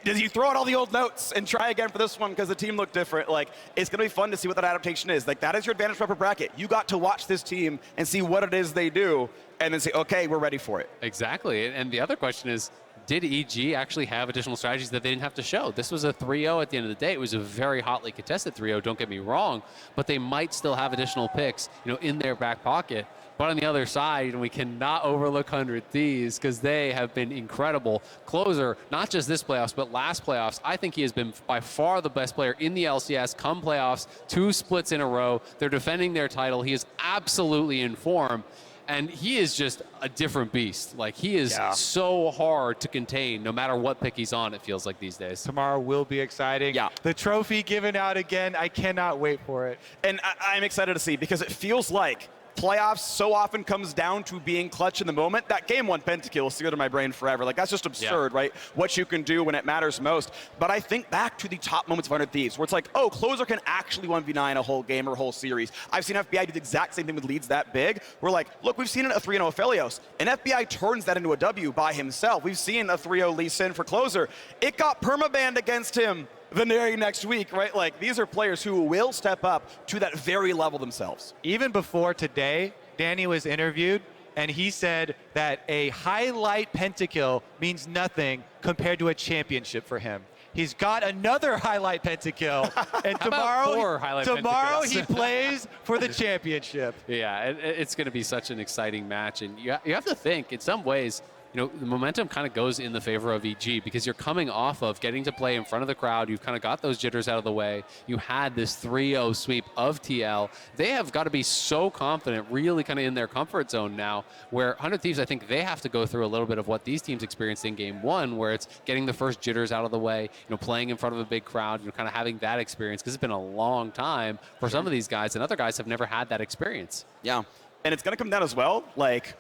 Does he throw out all the old notes and try again for this one because the team looked different? Like, it's going to be fun to see what that adaptation is. Like, that is your advantage for upper bracket. You got to watch this team and see what it is they do and then say, okay, we're ready for it. Exactly. And the other question is, did EG actually have additional strategies that they didn't have to show? This was a 3-0 at the end of the day. It was a very hotly contested 3-0, don't get me wrong, but they might still have additional picks, in their back pocket. But on the other side, we cannot overlook 100 Thieves because they have been incredible. Closer, not just this playoffs, but last playoffs, I think he has been by far the best player in the LCS come playoffs, 2 splits in a row. They're defending their title. He is absolutely in form. And he is just a different beast. Like, he is so hard to contain no matter what pick he's on, it feels like these days. Tomorrow will be exciting. Yeah. The trophy given out again. I cannot wait for it. And I'm excited to see because it feels like playoffs so often comes down to being clutch in the moment. That game 1 pentakill will seared in my brain forever. Like, that's just absurd, right? What you can do when it matters most. But I think back to the top moments of 100 Thieves where it's like, oh, closer can actually 1v9 a whole game or a whole series. I've seen FBI do the exact same thing with leads that big. We're like, look, we've seen it a 3-0 Aphelios, and FBI turns that into a W by himself. We've seen a 3-0 Lee Sin for closer. It got permabanned against him the very next week, right? Like, these are players who will step up to that very level themselves. Even before today, Danny was interviewed, and he said that a highlight pentakill means nothing compared to a championship for him. He's got another highlight pentakill, and tomorrow he plays for the championship. Yeah, it's going to be such an exciting match, and you have to think, in some ways, the momentum kind of goes in the favor of EG because you're coming off of getting to play in front of the crowd. You've kind of got those jitters out of the way. You had this 3-0 sweep of TL. They have got to be so confident, really kind of in their comfort zone now, where 100 Thieves, I think they have to go through a little bit of what these teams experienced in game 1, where it's getting the first jitters out of the way, playing in front of a big crowd, kind of having that experience because it's been a long time for some of these guys, and other guys have never had that experience. Yeah, and it's going to come down as well, like,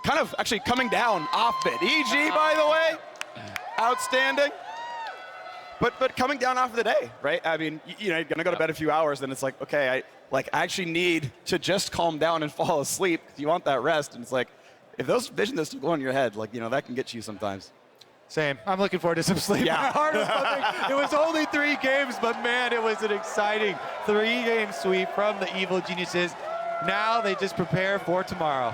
kind of actually coming down off it. EG, by the way, outstanding. But coming down off of the day, right? I mean, you're going to go to bed a few hours, then it's like, okay, I actually need to just calm down and fall asleep because you want that rest. And it's like, if those visions are still going in your head, like, that can get you sometimes. Same. I'm looking forward to some sleep. Yeah. My heart was pumping. It was only 3 games, but man, it was an exciting 3-game sweep from the evil geniuses. Now they just prepare for tomorrow.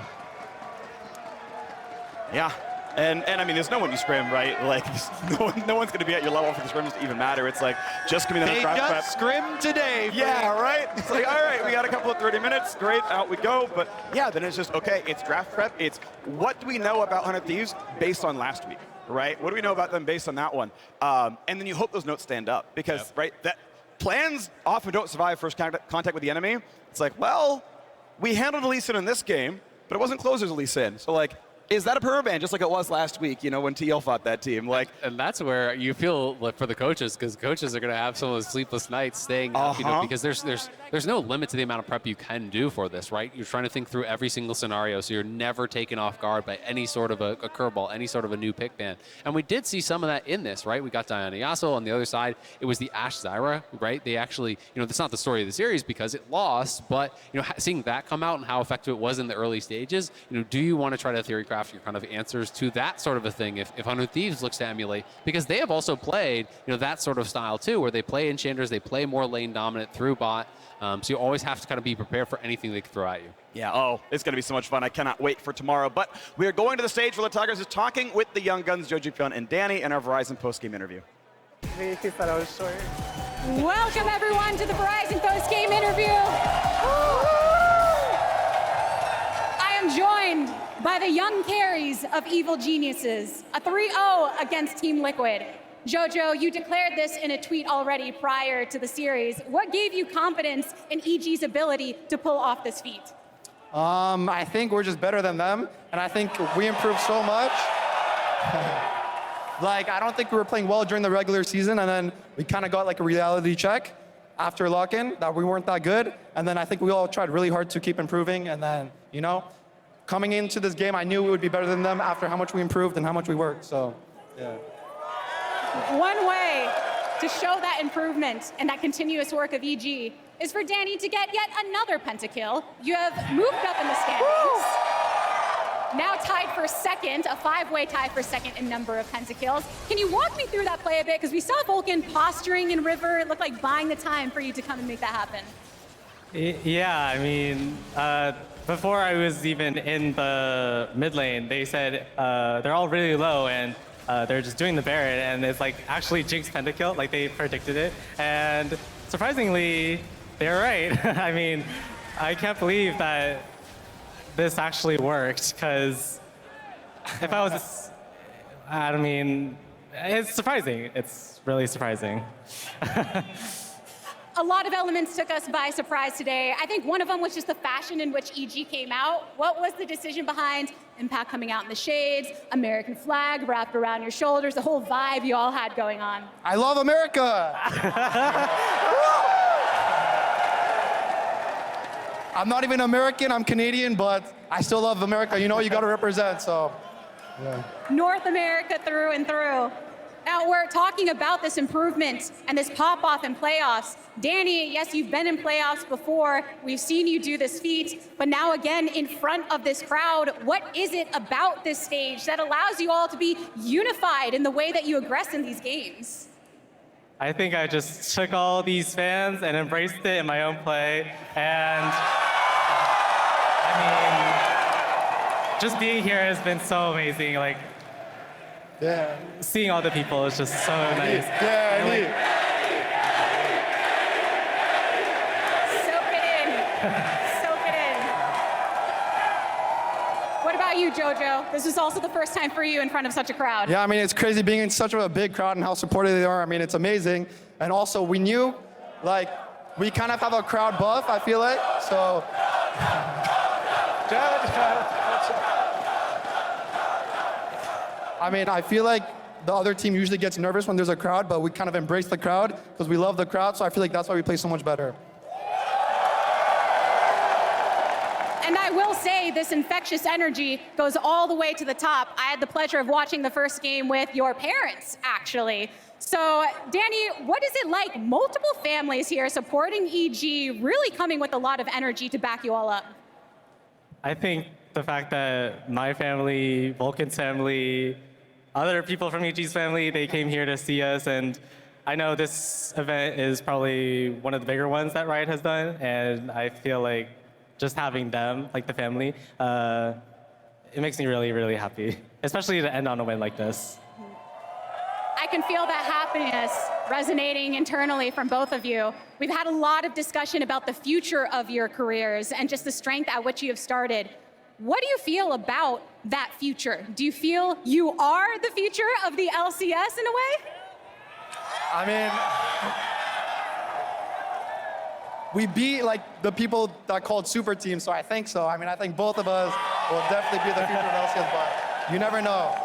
Yeah, and I mean, there's no one you scrim, right? Like, no one's going to be at your level for the scrims to even matter. It's like, just give me the draft prep. They just scrim today. Yeah, right? It's like, all right, we got a couple of 30 minutes. Great, out we go. But yeah, then it's just, okay, it's draft prep. It's what do we know about 100 Thieves based on last week, right? What do we know about them based on that one? And then you hope those notes stand up because, right, that plans often don't survive first contact with the enemy. It's like, well, we handled Lee Sin in this game, but it wasn't closer's Lee Sin. So, like, is that a permaban, just like it was last week, you know, when TL fought that team? Like, and that's where you feel like for the coaches, because coaches are going to have some of those sleepless nights staying up, you know, because there's no limit to the amount of prep you can do for this, right? You're trying to think through every single scenario, so you're never taken off guard by any sort of a curveball, any sort of a new pick ban. And we did see some of that in this, right? We got Diana Yasuo on the other side. It was the Ashe Zyra, right? They actually, you know, that's not the story of the series because it lost, but, you know, seeing that come out and how effective it was in the early stages, you know, do you want to try to theory craft your kind of answers to that sort of a thing if Hundred Thieves looks to emulate? Because they have also played, you know, that sort of style too, where they play enchanters, they play more lane dominant through bot. So you always have to kind of be prepared for anything they can throw at you. yeah, oh, it's going to be so much fun. I cannot wait for tomorrow. But we are going to the stage where the Tigers is talking with the young guns, jojopyun and Danny, in our Verizon postgame interview. He thought I was short. Welcome everyone to the Verizon post-game interview. I am joined by the young carries of Evil Geniuses, a 3-0 against Team Liquid. Jojo, you declared this in a tweet already prior to the series. What gave you confidence in EG's ability to pull off this feat? I think we're just better than them, and I think we improved so much. Like, I don't think we were playing well during the regular season, and then we kind of got like a reality check after lock-in that we weren't that good, and then I think we all tried really hard to keep improving, and then, you know, coming into this game, I knew we would be better than them after how much we improved and how much we worked, so, yeah. One way to show that improvement and that continuous work of EG is for Danny to get yet another pentakill. You have moved up in the standings. Now tied for second, a 5-way tie for second in number of pentakills. Can you walk me through that play a bit? Because we saw Vulcan posturing in River. It looked like buying the time for you to come and make that happen. Yeah, I mean, before I was even in the mid lane, they said they're all really low and they're just doing the Baron, and it's like actually Jinx pentakill, like they predicted it. And surprisingly, they're right. I mean, I can't believe that this actually worked, because if I was, I mean, it's surprising. It's really surprising. A lot of elements took us by surprise today. I think one of them was just the fashion in which EG came out. What was the decision behind Impact coming out in the shades, American flag wrapped around your shoulders, the whole vibe you all had going on? I love America! I'm not even American, I'm Canadian, but I still love America. You know, you gotta represent, so, yeah. North America through and through. Now, we're talking about this improvement and this pop-off in playoffs. Danny, yes, you've been in playoffs before. We've seen you do this feat, but now again in front of this crowd, what is it about this stage that allows you all to be unified in the way that you aggress in these games? I think I just took all these fans and embraced it in my own play. And I mean, just being here has been so amazing. Like, Yeah. seeing all the people is just so nice. Yeah, And, like, Soak it in. Soak it in. What about you, Jojo? This is also the first time for you in front of such a crowd. Yeah, I mean, it's crazy being in such a big crowd and how supportive they are. I mean, it's amazing. And also, we knew, like, we kind of have a crowd buff, I feel like, so. I mean, I feel like the other team usually gets nervous when there's a crowd, but we kind of embrace the crowd because we love the crowd, so I feel like that's why we play so much better. And I will say this infectious energy goes all the way to the top. I had the pleasure of watching the first game with your parents, actually. So, Danny, what is it like? Multiple families here supporting EG, really coming with a lot of energy to back you all up. I think the fact that my family, Vulcan's family, other people from EG's family, they came here to see us, and I know this event is probably one of the bigger ones that Riot has done, and I feel like just having them, like the family, it makes me really, really happy, especially to end on a win like this. I can feel that happiness resonating internally from both of you. We've had a lot of discussion about the future of your careers and just the strength at which you have started. What do you feel about that future? Do you feel you are the future of the LCS in a way? I mean, we beat like the people that called super teams, so I think so. I mean, I think both of us will definitely be the future of LCS, but You never know.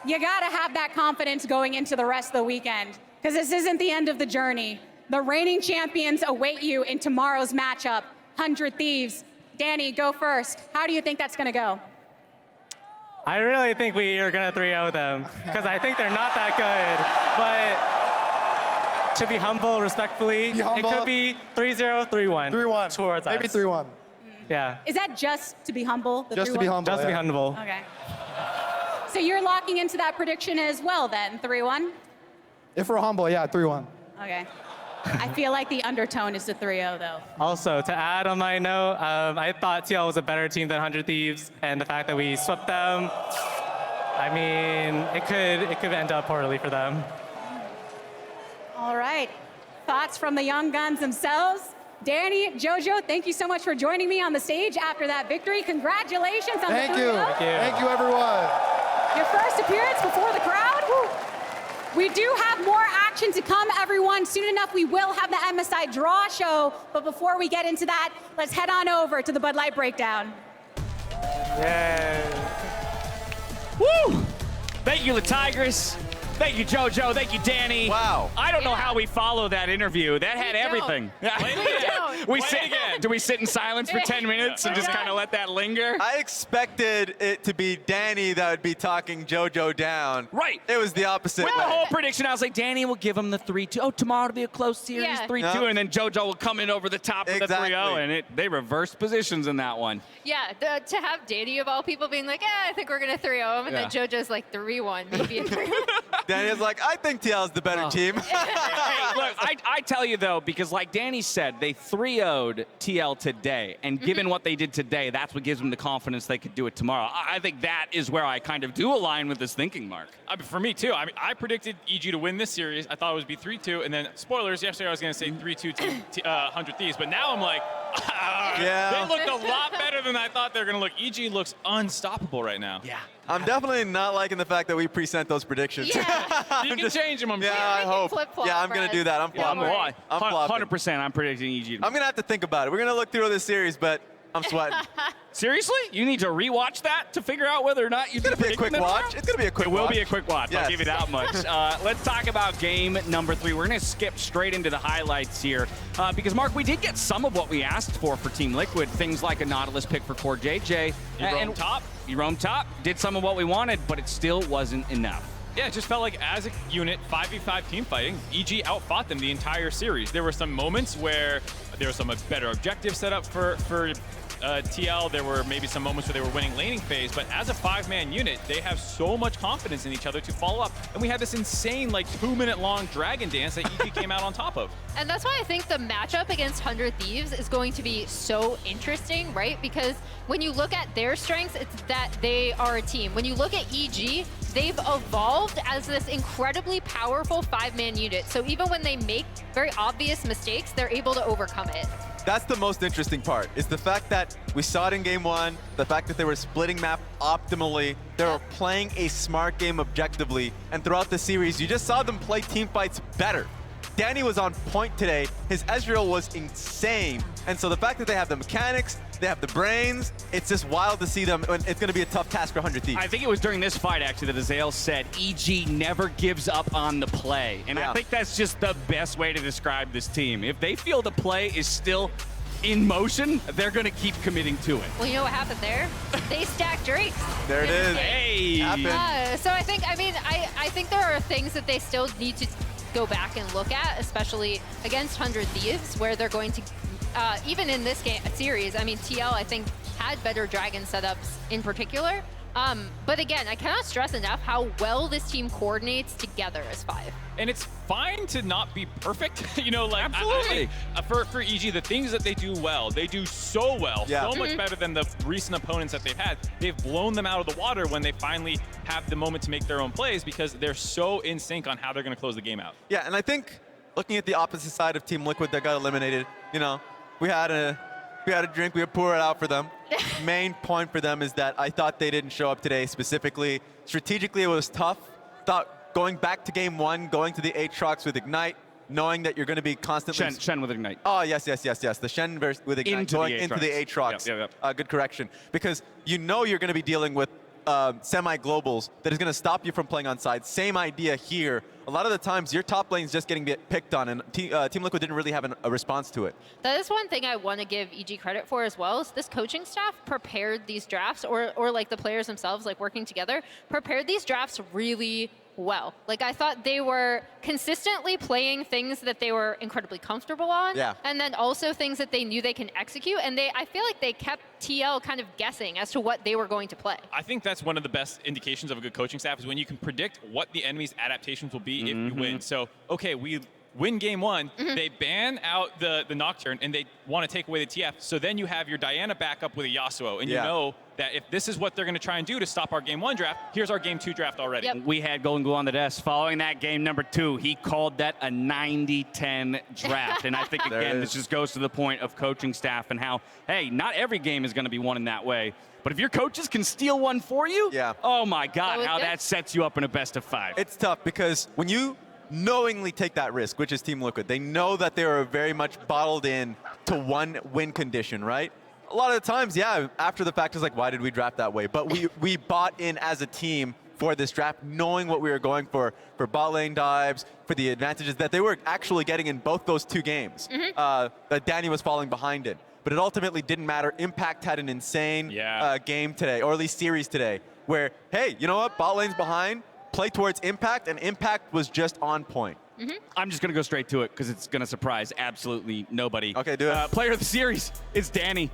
You gotta have that confidence going into the rest of the weekend, because this isn't the end of the journey. The reigning champions await you in tomorrow's matchup, 100 Thieves. Danny, go first. How do you think that's gonna go? I really think we are going to 3-0 them because I think they're not that good. But to be humble, respectfully, Be humble. it could be 3-0, 3-1. 3-1. Towards Maybe us. 3-1. Yeah. Is that just to be humble? the Just to 3-1? be humble. Just to be yeah. humble. Okay. So you're locking into that prediction as well then, 3-1? If we're humble, yeah, 3-1. Okay. I feel like the undertone is the 3-0 though. Also, to add on my note, I thought TL was a better team than 100 Thieves, and the fact that we swept them, I mean, it could end up poorly for them. All right. Thoughts from the young guns themselves? Danny, Jojo, thank you so much for joining me on the stage after that victory. Congratulations on Thank the 3-0. you. Thank you, everyone. Your first appearance before the crowd. Woo. We do have more action to come, everyone. Soon enough, we will have the MSI draw show. But before we get into that, let's head on over to the Bud Light Breakdown. Yeah. Woo! Thank you, the Tigress. Thank you, JoJo. Thank you, Danny. Wow. I don't know how we follow that interview. That had everything. we sit again. Do we sit in silence for 10 minutes and just kind of let that linger? I expected it to be Danny that would be talking JoJo down. Right. It was the opposite With way. the whole prediction, I was like, Danny will give him the 3-2. Oh, tomorrow will be a close series, Yeah. 3-2. Yeah. And then JoJo will come in over the top of the Exactly. 3-0. And they reversed positions in that one. Yeah, to have Danny of all people being like, I think we're going to 3-0 him, and then JoJo's like 3-1, maybe a 3-1. Danny was like, I think TL is the better team. Hey, look, I tell you though, because like Danny said, they 3-0'd TL today, and given what they did today, that's what gives them the confidence they could do it tomorrow. I think that is where I kind of do align with this thinking, Mark. I mean, for me too. I mean, I predicted EG to win this series. I thought it would be 3-2, and then spoilers. Yesterday I was going to say 3-2 to 100 Thieves, but now I'm like, Yeah. they looked a lot better than I thought they were going to look. EG looks unstoppable right now. Yeah. I'm definitely not liking the fact that we present those predictions. Yeah. You can change them. I'm Yeah, sure. I hope. flip-flop Yeah, I'm for going to us. do that. I'm Yeah, flopping. I'm flopping. 100%. I'm predicting EG. I'm going to have to think about it. We're going to look through this series, but I'm sweating. Seriously? You need to rewatch that to figure out whether or not you It's going to be a quick watch. It's going to be a quick It watch. will be a quick watch. Yes. I'll give you that much. Let's talk about game number 3. We're going to skip straight into the highlights here because, Mark, we did get some of what we asked for Team Liquid. Things like a Nautilus pick for CoreJJ. You roam top. You roam top. Did some of what we wanted, but it still wasn't enough. Yeah, it just felt like as a unit, 5v5 team fighting, EG outfought them the entire series. There were some moments where there was some better objective set up for TL. There were maybe some moments where they were winning laning phase, but as a 5-man unit, they have so much confidence in each other to follow up. And we had this insane, like, 2-minute-long dragon dance that EG came out on top of. And that's why I think the matchup against 100 Thieves is going to be so interesting, right? Because when you look at their strengths, it's that they are a team. When you look at EG, they've evolved as this incredibly powerful 5-man unit. So even when they make very obvious mistakes, they're able to overcome it. That's the most interesting part, is the fact that we saw it in game 1, the fact that they were splitting map optimally, they were playing a smart game objectively, and throughout the series, you just saw them play team fights better. Danny was on point today. His Ezreal was insane. And so the fact that they have the mechanics, they have the brains, it's just wild to see them. And it's going to be a tough task for 100 Thieves. I think it was during this fight, actually, that Azael said EG never gives up on the play. And I think that's just the best way to describe this team. If they feel the play is still in motion, they're going to keep committing to it. Well, you know what happened there? They stacked Drakes. There it is. Hey! Happened. So I think there are things that they still need to go back and look at, especially against 100 Thieves, where they're going to, even in this game series, I mean, TL, I think, had better dragon setups in particular. But again, I cannot stress enough how well this team coordinates together as 5. And it's fine to not be perfect. You know, like, Absolutely. I think, for EG, the things that they do well, they do so well, so much better than the recent opponents that they've had. They've blown them out of the water when they finally have the moment to make their own plays because they're so in sync on how they're going to close the game out. Yeah, and I think looking at the opposite side of Team Liquid that got eliminated, you know, we had a drink, we would pour it out for them. Main point for them is that I thought they didn't show up today specifically. Strategically, it was tough. Thought going back to game 1, going to the Aatrox with Ignite, knowing that you're going to be constantly... Shen with Ignite. Oh, yes. The Shen with Ignite, Into going the into the Aatrox. Yep. Good correction. Because you know you're going to be dealing with semi-globals that is going to stop you from playing on side. Same idea here. A lot of the times, your top lane is just getting picked on, and Team Liquid didn't really have a response to it. That is one thing I want to give EG credit for as well, is this coaching staff prepared these drafts, or like the players themselves, like working together, prepared these drafts really well. Like, I thought they were consistently playing things that they were incredibly comfortable on, and then also things that they knew they can execute, and I feel like they kept TL kind of guessing as to what they were going to play. I think that's one of the best indications of a good coaching staff, is when you can predict what the enemy's adaptations will be if you win. So, okay, we win game one, they ban out the Nocturne, and they want to take away the TF. So then you have your Diana back up with a Yasuo, and you know that if this is what they're going to try and do to stop our game one draft, here's our game two draft already. We had Golden Glue on the desk. Following that game number 2, he called that a 90-10 draft. And I think, again, this just goes to the point of coaching staff and how, hey, not every game is going to be won in that way. But if your coaches can steal one for you, oh my God, how that sets you up in a best of 5. It's tough because when you knowingly take that risk, which is Team Liquid, they know that they are very much bottled in to one win condition, right? A lot of the times, after the fact, it's like, why did we draft that way? But we bought in as a team for this draft, knowing what we were going for bot lane dives, for the advantages that they were actually getting in both those 2 games. That Danny was falling behind in. But it ultimately didn't matter. Impact had an insane game today, or at least series today, where, hey, you know what? Bot lane's behind, play towards Impact, and Impact was just on point. I'm just going to go straight to it because it's going to surprise absolutely nobody. Okay, do it. Player of the series is Danny.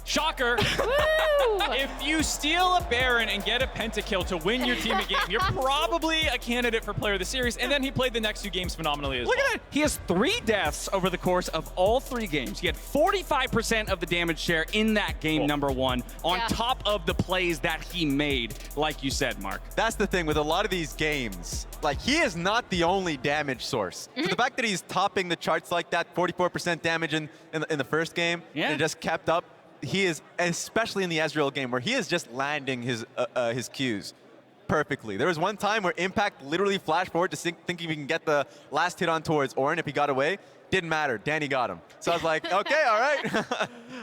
Shocker. If you steal a Baron and get a pentakill to win your team a game, you're probably a candidate for player of the series. And then he played the next 2 games phenomenally as well. Look at that. He has 3 deaths over the course of all 3 games. He had 45% of the damage share in that game number 1 on top of the plays that he made, like you said, Mark. That's the thing with a lot of these games. Like, he is not the only damage source. So the fact that he's topping the charts like that, 44% damage in the first game, and it just kept up, he is, especially in the Ezreal game, where he is just landing his Qs perfectly. There was one time where Impact literally flashed forward to think if he can get the last hit on towards Ornn. If he got away, didn't matter. Danny got him. So I was like, okay, all right.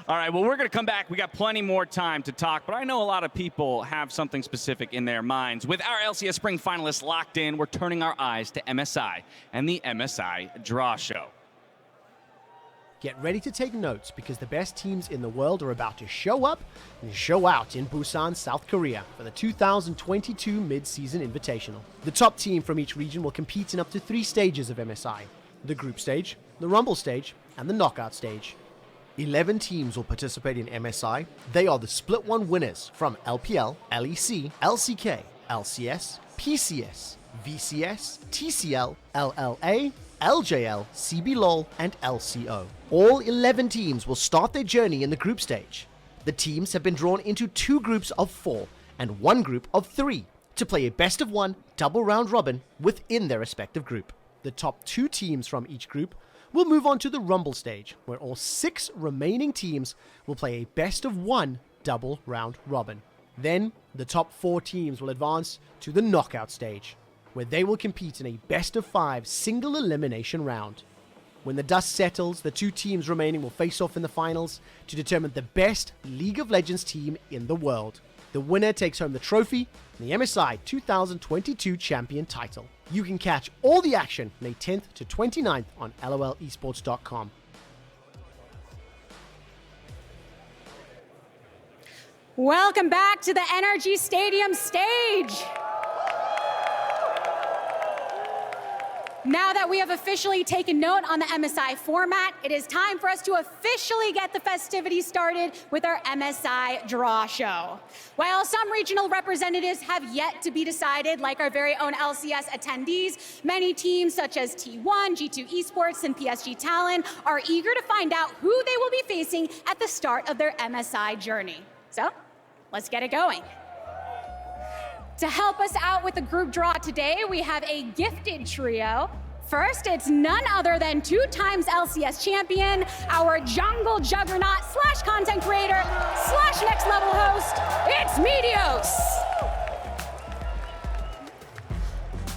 All right, well, we're going to come back. We got plenty more time to talk, but I know a lot of people have something specific in their minds. With our LCS Spring finalists locked in, we're turning our eyes to MSI and the MSI Draw Show. Get ready to take notes because the best teams in the world are about to show up and show out in Busan, South Korea for the 2022 Mid-Season Invitational. The top team from each region will compete in up to 3 stages of MSI: the group stage, the rumble stage, and the knockout stage. 11 teams will participate in MSI. They are the Split 1 winners from LPL, LEC, LCK, LCS, PCS, VCS, TCL, LLA, LJL, CBLOL, and LCO. All 11 teams will start their journey in the group stage. The teams have been drawn into 2 groups of 4 and 1 group of 3 to play a best of 1 double round robin within their respective group. The top 2 teams from each group will move on to the rumble stage, where all 6 remaining teams will play a best of 1 double round robin. Then, the top 4 teams will advance to the knockout stage, where they will compete in a best of 5 single elimination round. When the dust settles, the 2 teams remaining will face off in the finals to determine the best League of Legends team in the world. The winner takes home the trophy and the MSI 2022 champion title. You can catch all the action May 10th to 29th on lolesports.com. Welcome back to the NRG Stadium stage. Now that we have officially taken note on the MSI format, it is time for us to officially get the festivities started with our MSI Draw Show. While some regional representatives have yet to be decided, like our very own LCS attendees, many teams such as T1, G2 Esports, and PSG Talon are eager to find out who they will be facing at the start of their MSI journey. So, let's get it going. To help us out with the group draw today, we have a gifted trio. First, it's none other than 2 times LCS champion, our jungle juggernaut / content creator / next level host, it's Meteos.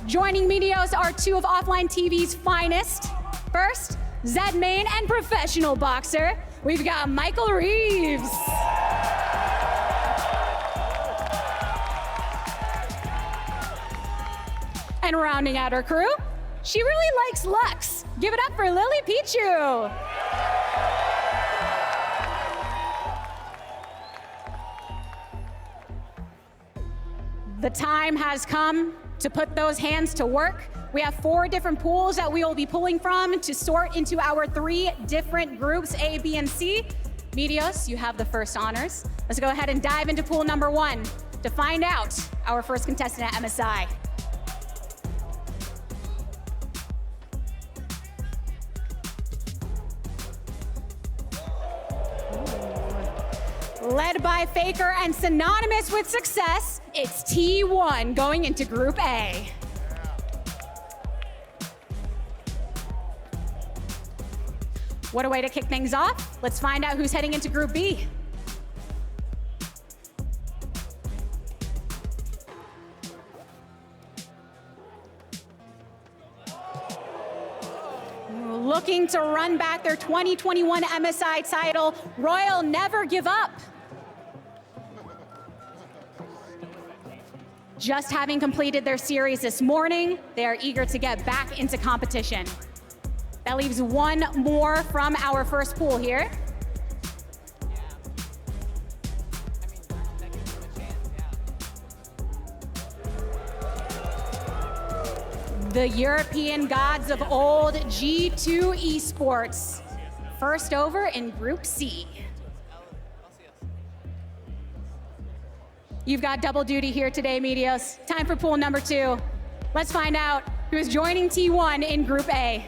Joining Meteos are 2 of Offline TV's finest. First, Zed main and professional boxer, we've got Michael Reeves. And rounding out her crew, she really likes Lux. Give it up for Lily Pichu. The time has come to put those hands to work. We have 4 different pools that we will be pulling from to sort into our 3 different groups, A, B, and C. Meteos, you have the first honors. Let's go ahead and dive into pool number 1 to find out our first contestant at MSI. Led by FLICKR and synonymous with success, it's T1 going into Group A. What a way to kick things off. Let's find out who's heading into Group B. Looking to run back their 2021 MSI title, Royal Never Give Up. Just having completed their series this morning, they are eager to get back into competition. That leaves 1 more from our first pool here. The European gods of old, G2 Esports. First over in Group C. You've got double duty here today, Meteos. Time for pool number 2. Let's find out who is joining T1 in Group A.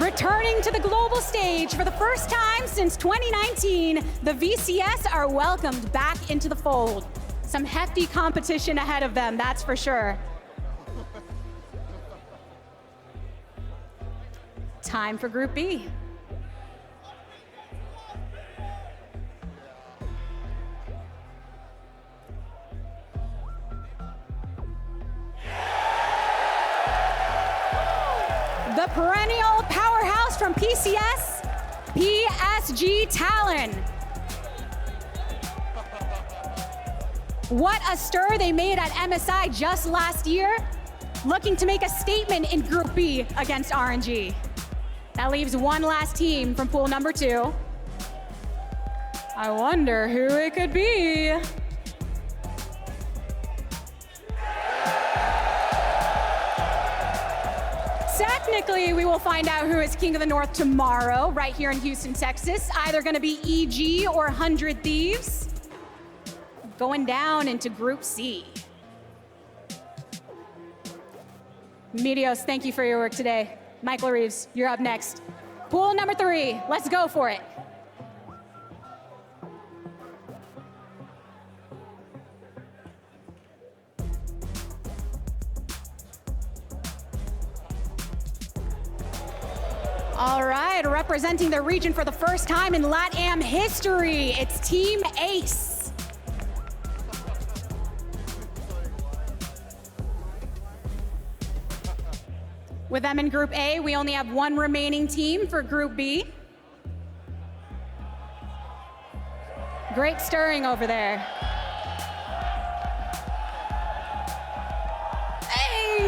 Returning to the global stage for the first time since 2019, the VCS are welcomed back into the fold. Some hefty competition ahead of them, that's for sure. Time for Group B. The perennial powerhouse from PCS, PSG Talon. What a stir they made at MSI just last year, looking to make a statement in Group B against RNG. That leaves 1 last team from pool number 2. I wonder who it could be. Technically, we will find out who is King of the North tomorrow, right here in Houston, Texas. Either gonna be EG or 100 Thieves. Going down into Group C. Meteos, thank you for your work today. Michael Reeves, you're up next. Pool number 3, let's go for it. All right, representing the region for the first time in LATAM history, it's Team Ace. With them in Group A, we only have 1 remaining team for Group B. Great stirring over there. Hey!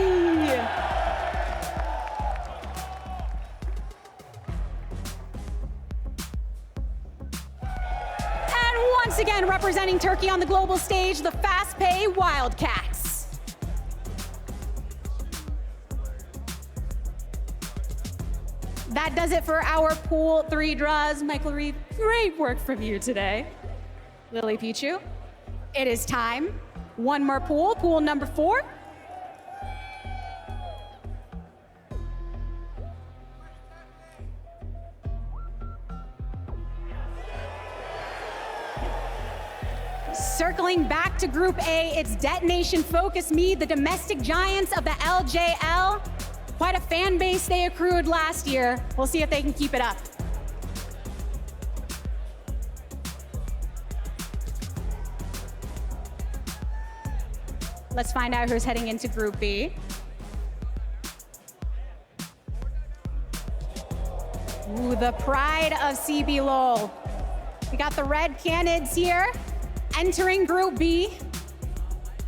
And once again, representing Turkey on the global stage, the Fast Pay Wildcats. That does it for our Pool 3 draws. Michael Reed, great work from you today. Lily Pichu, it is time. 1 more pool, pool number 4. Circling back to Group A, it's Detonation Focus Me, the domestic giants of the LJL. Quite a fan base they accrued last year. We'll see if they can keep it up. Let's find out who's heading into Group B. Ooh, the pride of CB LOL. We got the Red Canids here entering Group B.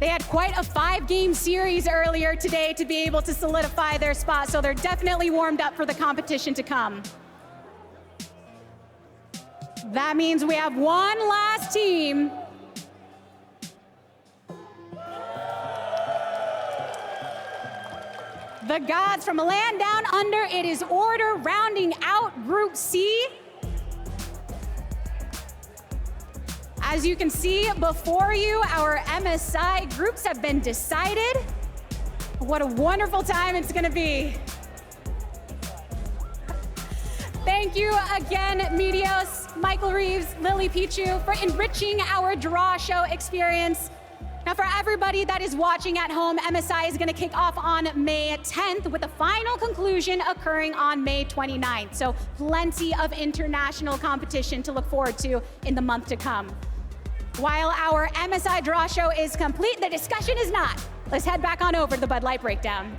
They had quite a 5-game series earlier today to be able to solidify their spot, so they're definitely warmed up for the competition to come. That means we have one last team. The gods from a land down under. It is Order rounding out Group C. As you can see before you, our MSI groups have been decided. What a wonderful time it's gonna be. Thank you again, Medios, Michael Reeves, Lily Pichu, for enriching our draw show experience. Now for everybody that is watching at home, MSI is gonna kick off on May 10th with the final conclusion occurring on May 29th. So plenty of international competition to look forward to in the month to come. While our MSI draw show is complete, the discussion is not. Let's head back on over to the Bud Light Breakdown.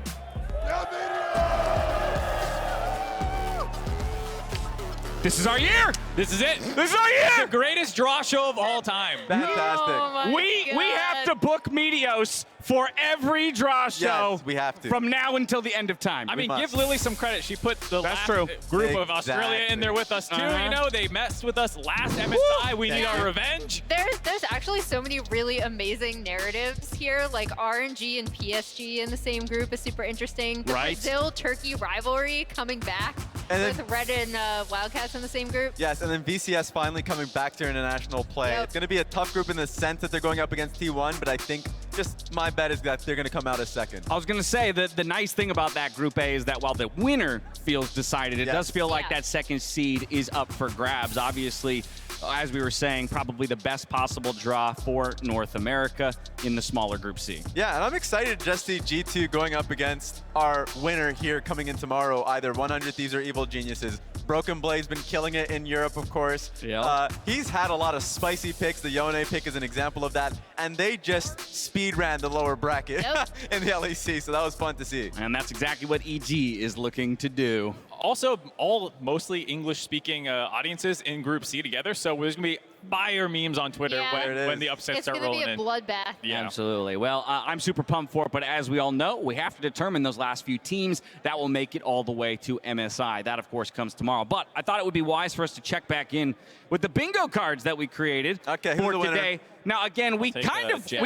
This is our year. This is it. This is our year. The greatest draw show of all time. Fantastic. Oh We have to book Medios for every draw show. Yes, we have to. From now until the end of time. I mean, must. give Lily some credit. She put the That's last true. group of Australia in there with us too. Uh-huh. You know, they messed with us last MSI. We need our revenge. There's actually so many really amazing narratives here, like RNG and PSG in the same group is super interesting. The Right. Brazil-Turkey rivalry coming back And with then- Red and Wildcats in the same group. Yes, and then VCS finally coming back to international play. Yep. It's going to be a tough group in the sense that they're going up against T1, but I think just my bet is that they're going to come out as second. I was going to say that the nice thing about that Group A is that while the winner feels decided, it Yes. does feel like Yeah. that second seed is up for grabs. Obviously, as we were saying, probably the best possible draw for North America in the smaller Group C. Yeah, and I'm excited to just see G2 going up against our winner here coming in tomorrow, either 100 Thieves or Evil Geniuses. Broken Blade's been killing it in Europe, of course. Yeah. He's had a lot of spicy picks. The Yone pick is an example of that. And they just speed ran the lower bracket Yep. in the LEC, so that was fun to see. And that's exactly what EG is looking to do. Also, all mostly English-speaking audiences in Group C together. So there's gonna be fire memes on Twitter Yeah. when the upsets It's start gonna be rolling a in. bloodbath. Yeah. Absolutely. Well, I'm super pumped for it, but as we all know, we have to determine those last few teams that will make it all the way to MSI. That, of course, comes tomorrow. But I thought it would be wise for us to check back in with the bingo cards that we created Okay, who's for the winner? today. Now, again, we take kind the of, Jen.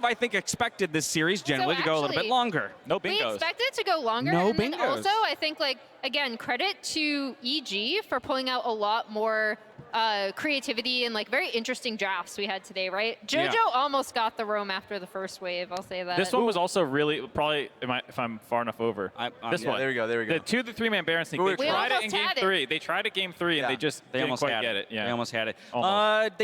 I think, expected this series generally to go a little bit actually- longer. No We bingos. expect it to go longer. No and then bingos. also, I think, like, again, credit to EG for pulling out a lot more creativity and, like, very interesting drafts we had today, right? JoJo Yeah. almost got the roam after the first wave, I'll say that. This one was also really probably if I'm far enough over. this yeah, one. there we go, there we go. The 2 to 3 man Baron sneak. We They tried it in almost game had it. 3. They tried it game 3 and Yeah. they They didn't almost quite had get it. it. Yeah. They almost had it. Almost.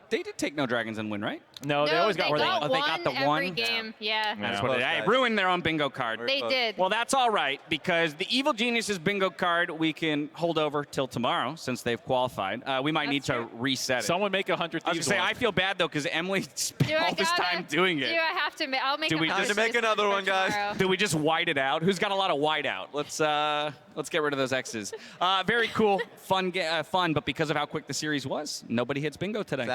They did take no dragons and win, right? No, they always got they one. got Oh, one they got the every one? game. Yeah. That's Yeah. what Close, they guys. ruined their own bingo card. They did. Well, that's all right, because the Evil Geniuses bingo card we can hold over till tomorrow since they've qualified. We might need to That's reset it. Someone make 100 I was Thieves going to say, one. I feel bad, though, because Emily spent Do I all this gotta- time doing Do it. I have to? I'll make Do a we post just make for another one, guys? tomorrow. Do we just white it out? Who's got a lot of white out? Let's get rid of those X's. Very cool, fun, but because of how quick the series was, nobody hits bingo today.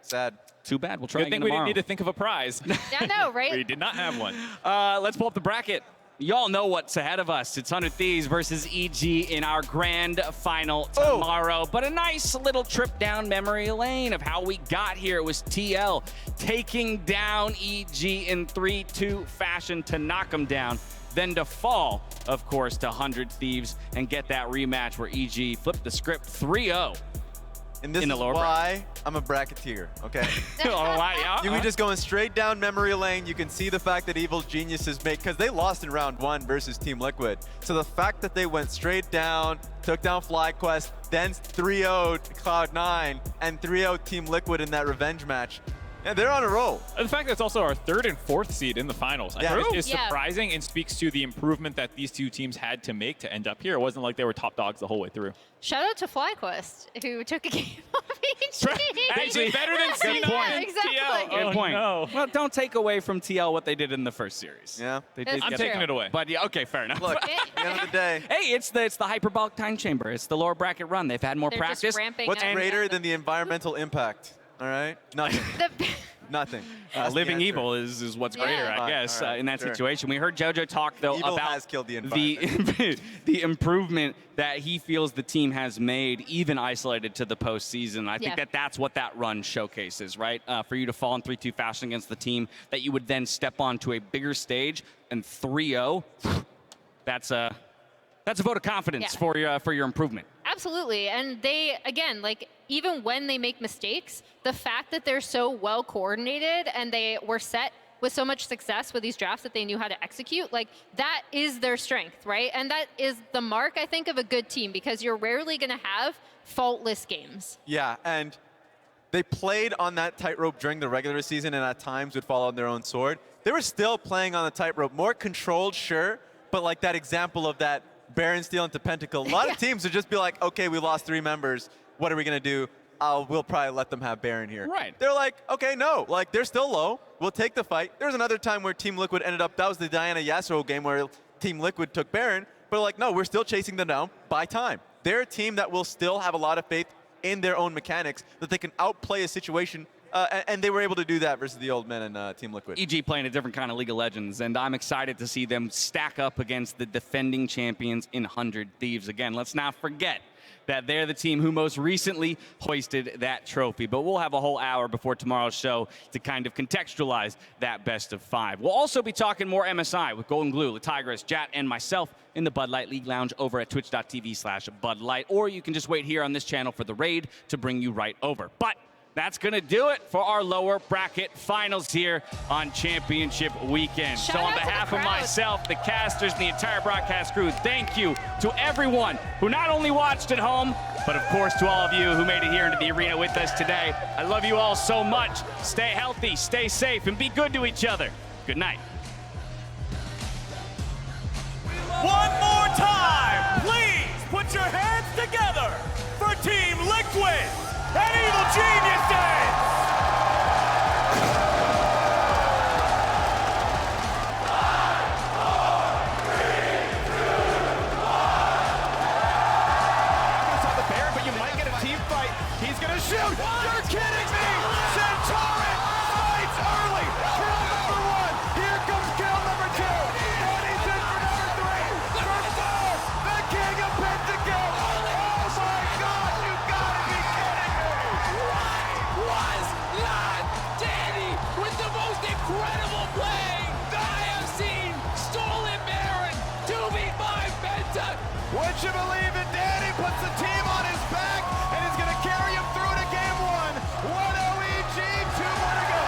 Sad. Too bad. We'll try Good again thing we tomorrow. didn't need to think of a prize. Yeah, I know, right? We did not have one. Let's pull up the bracket. Y'all know what's ahead of us. It's 100 Thieves versus EG in our grand final tomorrow. But a nice little trip down memory lane of how we got here. It was TL taking down EG in 3-2 fashion to knock them down. Then to fall, of course, to 100 Thieves and get that rematch where EG flipped the script 3-0. And this In the is lower why I'm a bracketeer, okay? All right, yeah. You just going straight down memory lane. You can see the fact that Evil Geniuses make, because they lost in round 1 versus Team Liquid. So the fact that they went straight down, took down FlyQuest, then 3-0 Cloud9, and 3-0 Team Liquid in that revenge match, Yeah, they're on a roll. The fact that it's also our 3rd and 4th seed in the finals, I think is Yeah. surprising and speaks to the improvement that these two teams had to make to end up here. It wasn't like they were top dogs the whole way through. Shout out to FlyQuest, who took a game off EG. Actually, better than Good C9 point. and Exactly. TL. Good Oh, point. no. Well, don't take away from TL what they did in the first series. Yeah. They That's did I'm get taking it away. But yeah, okay, fair enough. Look, at the end of the day, Hey, it's the hyperbolic time chamber. It's the lower bracket run. They've had more They're practice. just ramping what's up. greater than the environmental impact? All right? Nothing. The- Nothing. That's the Living answer. evil is what's Yeah. greater, I Fine, guess, all right, in that sure. situation. We heard JoJo talk, though, Evil about has killed the the improvement that he feels the team has made, even isolated to the postseason. I think Yeah. that's what that run showcases, right? For you to fall in 3-2 fashion against the team that you would then step onto a bigger stage and 3-0, that's a vote of confidence Yeah. for your improvement. Absolutely. And they, again, like, even when they make mistakes, the fact that they're so well coordinated and they were set with so much success with these drafts that they knew how to execute, like, that is their strength, right? And that is the mark, I think, of a good team, because you're rarely going to have faultless games. Yeah, and they played on that tightrope during the regular season and at times would fall on their own sword. They were still playing on the tightrope, more controlled, sure, but like that example of that Baron steal into Pentacle. A lot of teams would just be like, okay, we lost 3 members. What are we going to do? We'll probably let them have Baron here. Right. They're like, okay, no. Like, they're still low. We'll take the fight. There was another time where Team Liquid ended up, that was the Diana Yasuo game where Team Liquid took Baron. But like, no, we're still chasing them down by time. They're a team that will still have a lot of faith in their own mechanics, that they can outplay a situation. And they were able to do that versus the old men in Team Liquid. EG playing a different kind of League of Legends, and I'm excited to see them stack up against the defending champions in 100 Thieves. Again, let's not forget that they're the team who most recently hoisted that trophy. But we'll have a whole hour before tomorrow's show to kind of contextualize that best of 5. We'll also be talking more MSI with Golden Glue, Tigress, Jat, and myself in the Bud Light League Lounge over at twitch.tv/BudLight. Or you can just wait here on this channel for the raid to bring you right over. But that's going to do it for our lower bracket finals here on Championship Weekend. Shout so on out to the behalf of crowd. myself, the casters, and the entire broadcast crew, thank you to everyone who not only watched at home, but of course to all of you who made it here into the arena with us today. I love you all so much. Stay healthy, stay safe, and be good to each other. Good night. One more time, please put your hands together for Team Liquid and Evil Geniuses! The Baron, but you might get a team fight. He's gonna shoot. You're kidding me! Santorin fights early. Kill number 1. Here comes kill number 2. And he's in for number 3. For 4. The king of Pentakill. Oh my God! You gotta be kidding me! Was not Danny with the most incredible play I have seen. Stolen Baron, 2v5 Penta. Would you believe it? Danny puts the team on his back and is going to carry him through to game 1. 1-0 EG, 2 more to go.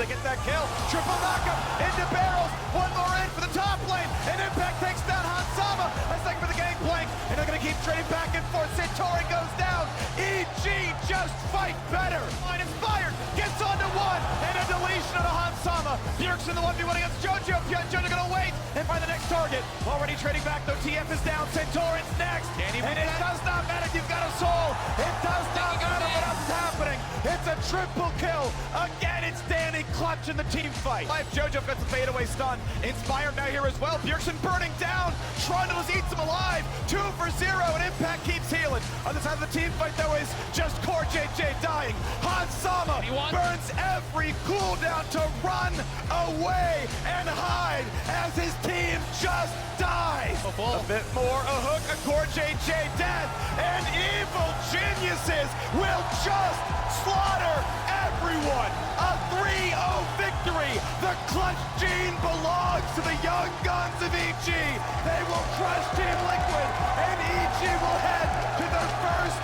They get that kill. Triple knockup into barrels. One more in for the top lane. And Impact takes down Hansama. A second for the gangplank. And they're going to keep trading back and forth. Santorin goes down. EG just fight better. Line is fired. Gets onto 1. And a deletion on a Hansama. Bjergsen the 1v1 against jojopyun. JoJo going to wait and find the next target. Already trading back though. TF is down. Santorin's next. And it does not matter if you've got a soul. It does not matter what else is happening. It's a triple kill. Again, it's Danny clutching the team fight. Live JoJo gets the fadeaway stun. Inspired now here as well. Bjergsen burning down. Trundle eats him alive. 2 for 0, and Impact keeps healing. On the side of the team fight, though, is just CoreJJ dying. Hansama burns every cooldown to run away and hide as his team just dies. A bit more, a hook, a CoreJJ death, and Evil Geniuses will just slaughter everyone. A 3-0 victory. The clutch gene belongs to the young guns of EG. They will crush Team Liquid, and EG will head to their first